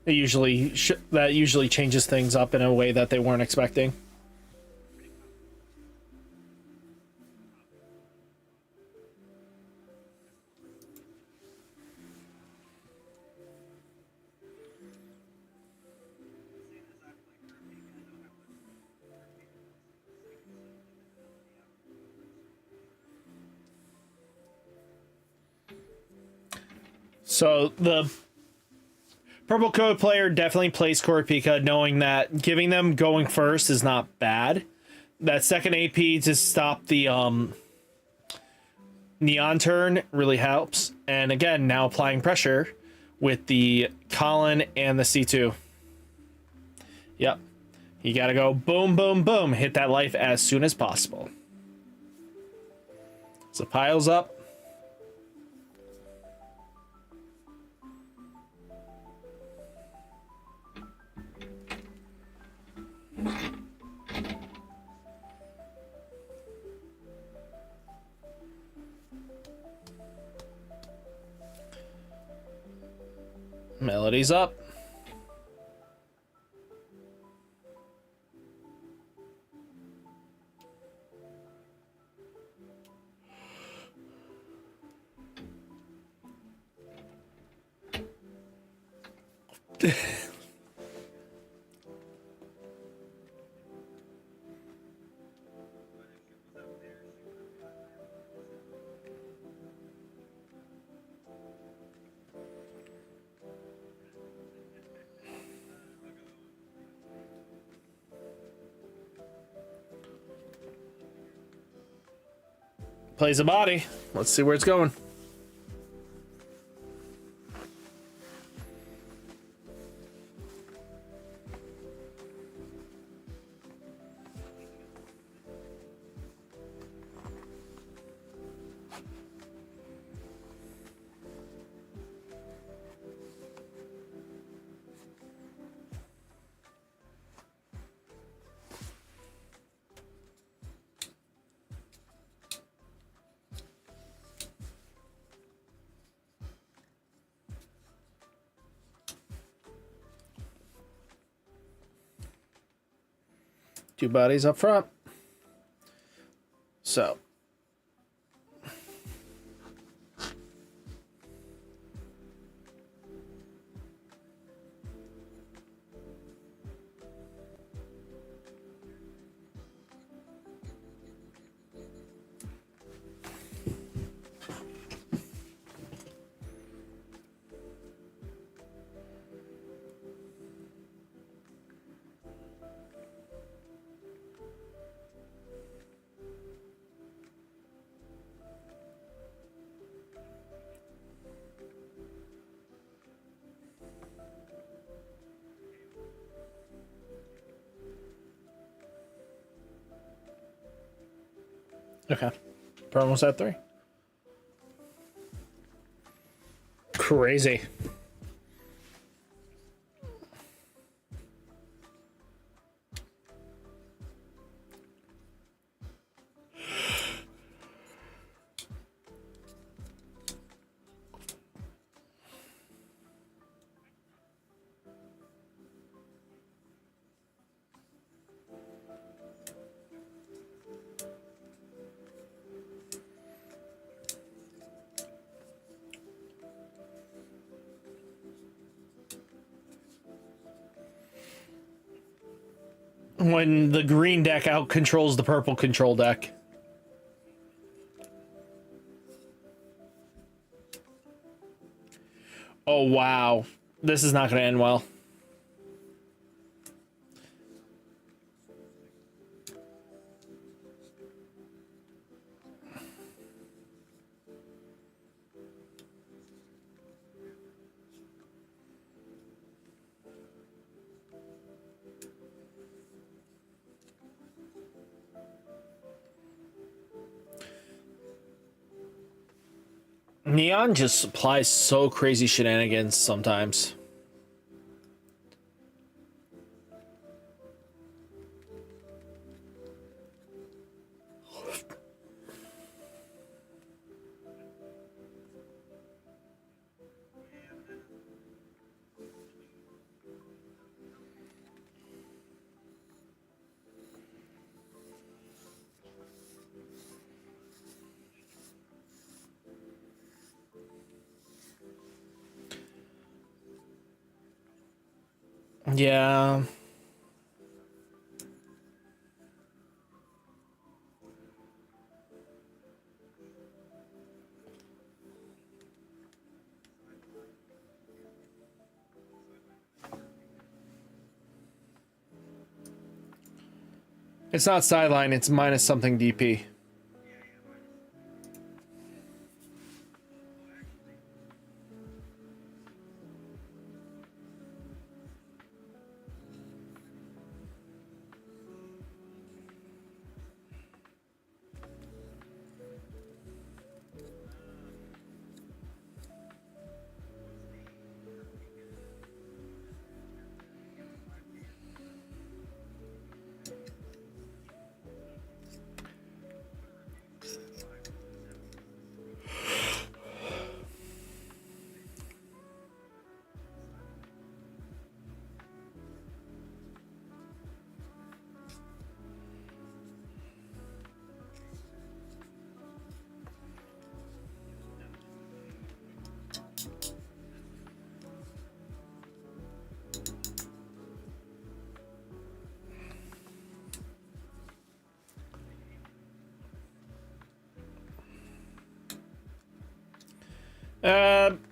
It usually that usually changes things up in a way that they weren't expecting. So the purple code player definitely plays Kurapika knowing that giving them going first is not bad. That second AP to stop the neon turn really helps. And again, now applying pressure with the Colin and the C2. Yep. You gotta go boom, boom, boom. Hit that life as soon as possible. So piles up. Melody's up. Plays a body. Let's see where it's going. Two bodies up front. So. Okay. Promos at 3. Crazy. when the green deck out controls the purple control deck. Oh wow, this is not going to end well. Neon just applies so crazy shenanigans sometimes. Yeah. It's not sideline, it's minus something DP.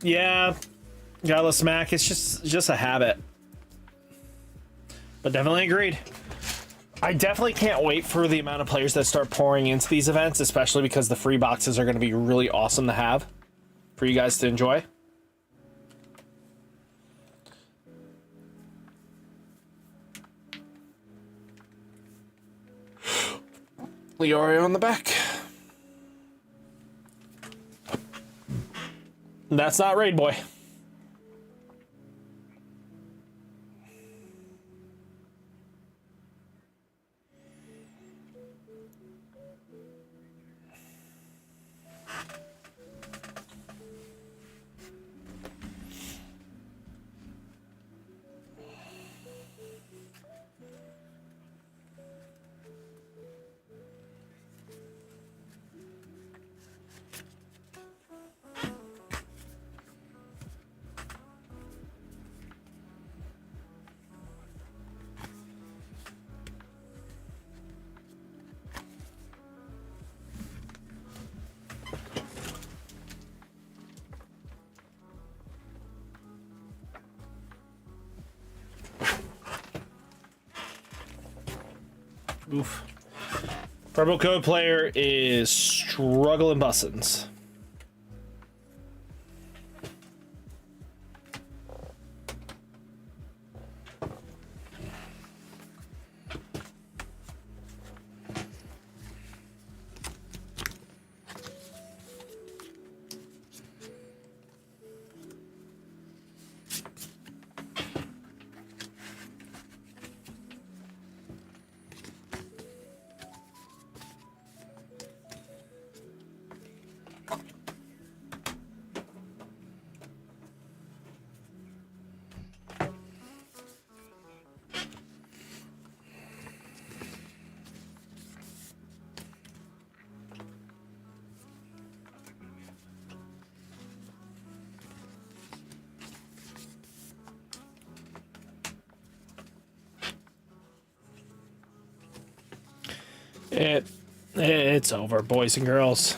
Yeah, Godless Smack. It's just a habit. But definitely agreed. I definitely can't wait for the amount of players that start pouring into these events, especially because the free boxes are going to be really awesome to have for you guys to enjoy. Leorio on the back. That's not Raid Boy. Oof. Purple Code player is struggling bussins. It's over, boys and girls.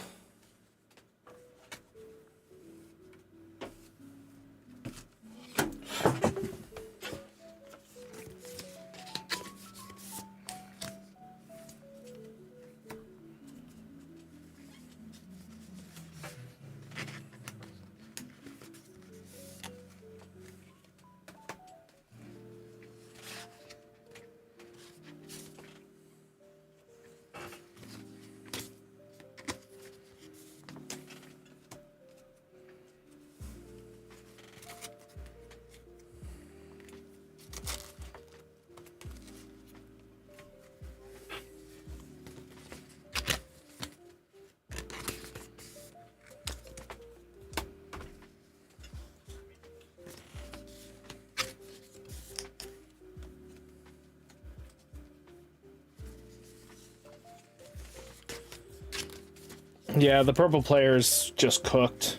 Yeah, the purple players just cooked.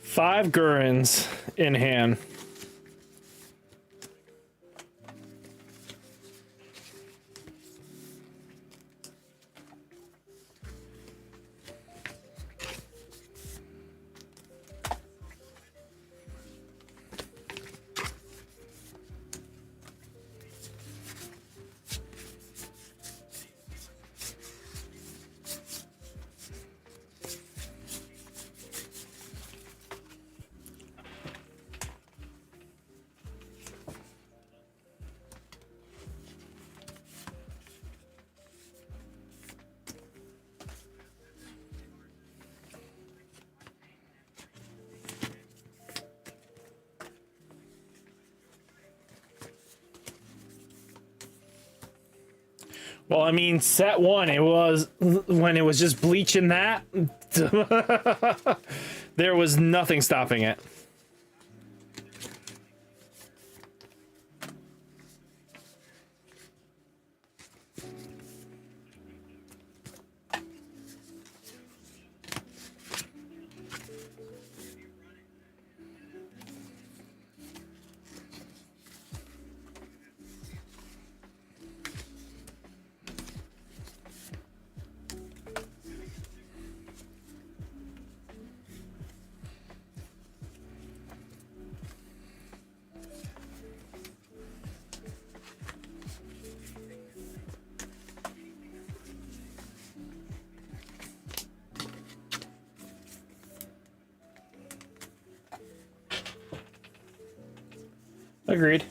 Five Gurins in hand. Well, I mean, set one, it was when it was just bleaching that. There was nothing stopping it. Agreed.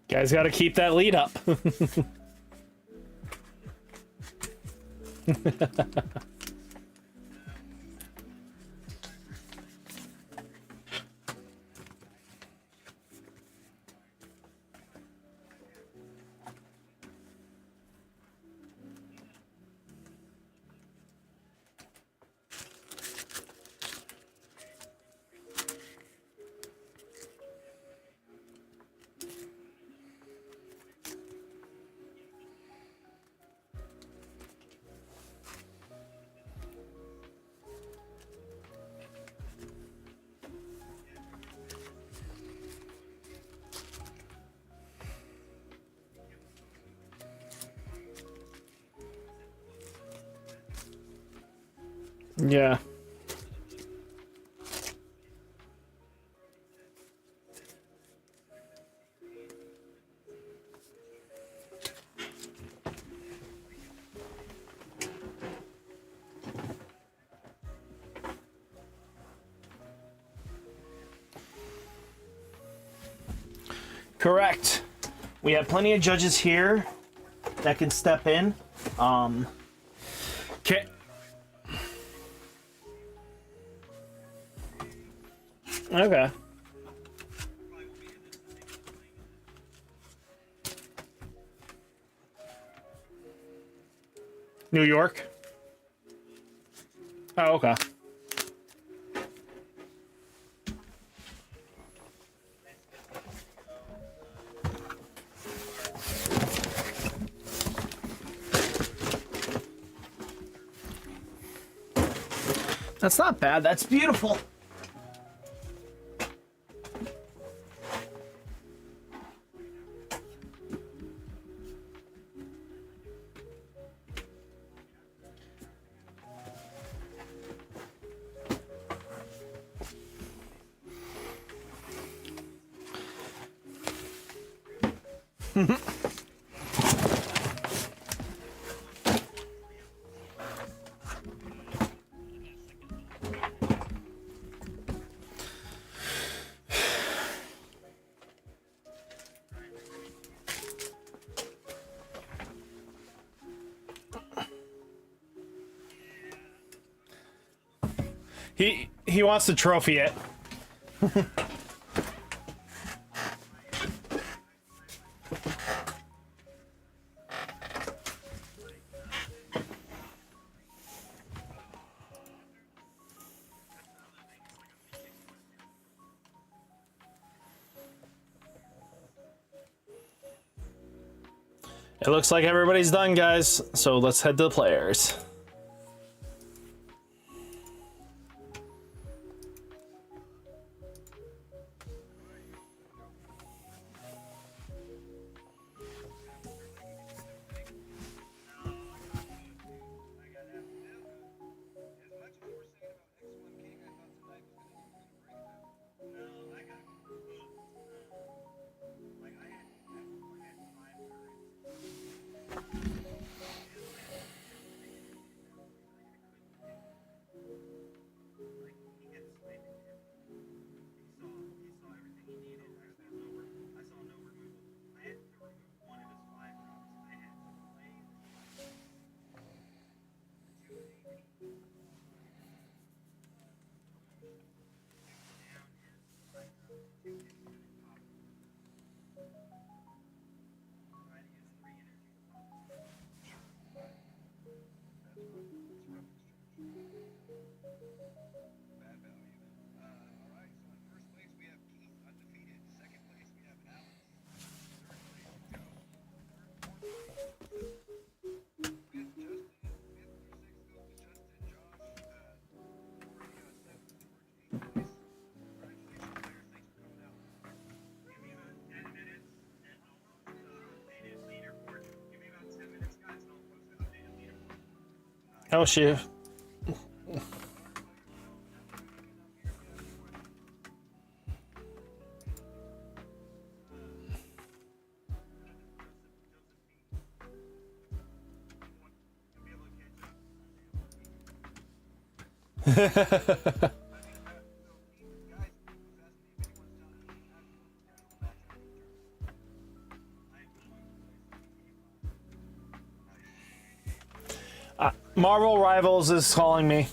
Guys got to keep that lead up. Yeah. Correct. We have plenty of judges here that can step in. Okay. New York. Oh, okay. That's not bad. That's beautiful. He wants to trophy it. It looks like everybody's done, guys. So let's head to the players. Oh, shit. Marvel Rivals is calling me.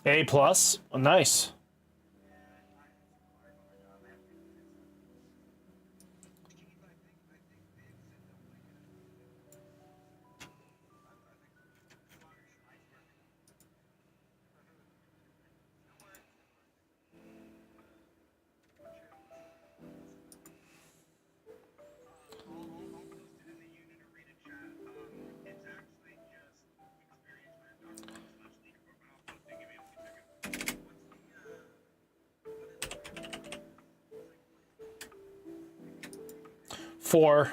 A plus, nice. Four.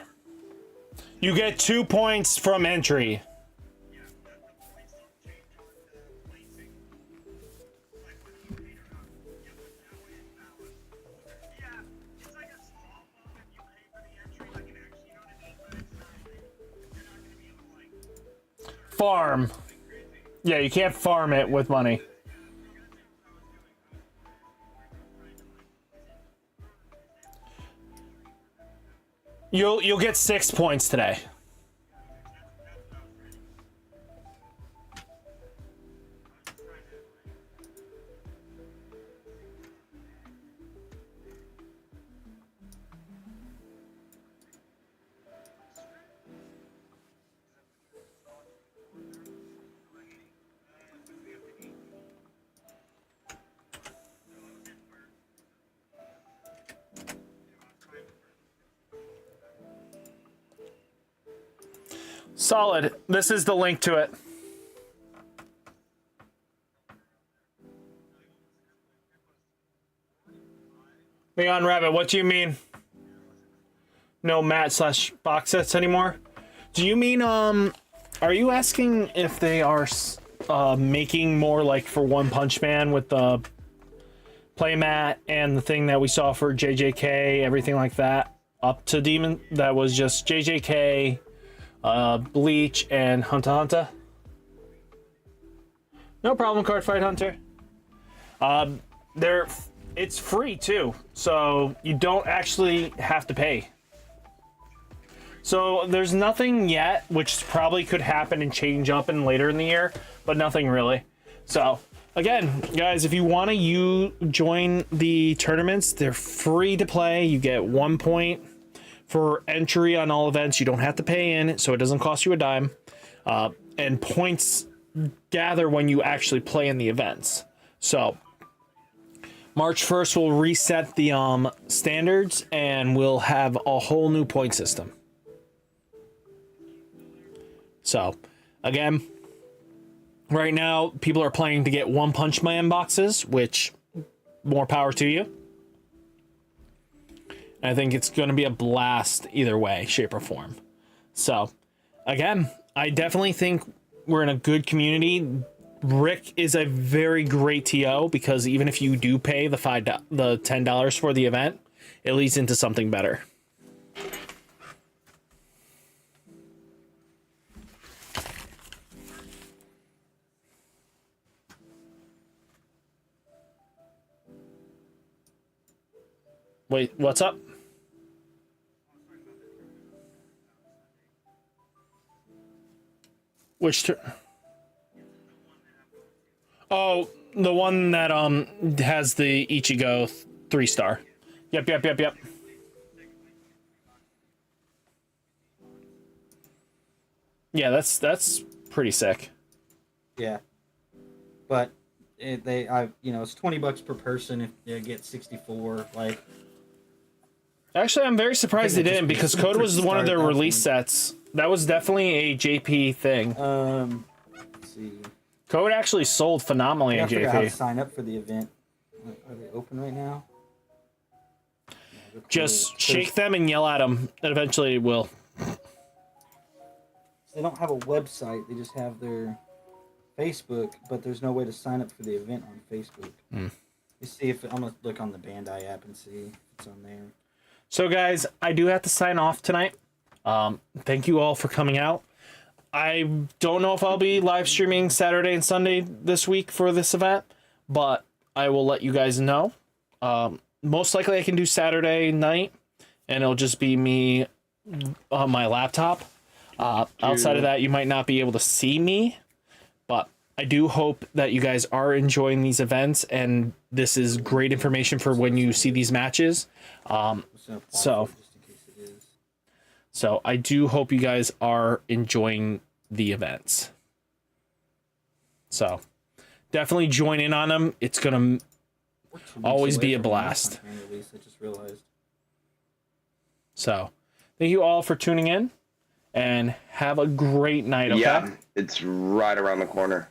You get 2 points from entry. Farm. Yeah, you can't farm it with money. You'll get 6 points today. Solid. This is the link to it. Leon Rabbit, what do you mean? No mat/box sets anymore? Do you mean, are you asking if they are making more like for One Punch Man with the playmat and the thing that we saw for JJK, everything like that, up to Demon? That was just JJK, Bleach, and Hunter x Hunter. No problem, Card Fight Hunter. It's free too, so you don't actually have to pay. So there's nothing yet, which probably could happen and change up in later in the year, but nothing really. So again, guys, if you want to join the tournaments, they're free to play. You get 1 point for entry on all events. You don't have to pay in, so it doesn't cost you a dime. And points gather when you actually play in the events. So March 1st, we'll reset the standards, and we'll have a whole new point system. So, again, right now, people are planning to get One Punch Man boxes, which, more power to you. I think it's going to be a blast either way, shape, or form. So, again, I definitely think we're in a good community. Rick is a very great TO because even if you do pay the $10 for the event, it leads into something better. Wait, what's up? Which Oh, the one that has the Ichigo 3-star. Yep. Yeah, that's pretty sick. Yeah, but it's $20 per person if you get 64. Like, actually, I'm very surprised they didn't because Code was one of their release sets. That was definitely a JP thing. Let's see. Code actually sold phenomenally in I figure out how to JP. sign up for the event. Are they open right now? Just shake them and yell at them, and eventually it will. They don't have a website. They just have their Facebook, but there's no way to sign up for the event on Facebook. You see if I'm gonna look on the Bandai app and see if it's on there. So, guys, I do have to sign off tonight. Thank you all for coming out. I don't know if I'll be live streaming Saturday and Sunday this week for this event, but I will let you guys know. Most likely I can do Saturday night, and it'll just be me on my laptop. Outside of that, you might not be able to see me, but I do hope that you guys are enjoying these events, and this is great information for when you see these matches. So I do hope you guys are enjoying the events. So definitely join in on them. It's going to always be a blast. I just realized. So thank you all for tuning in and have a great night. Okay? Yeah, it's right around the corner.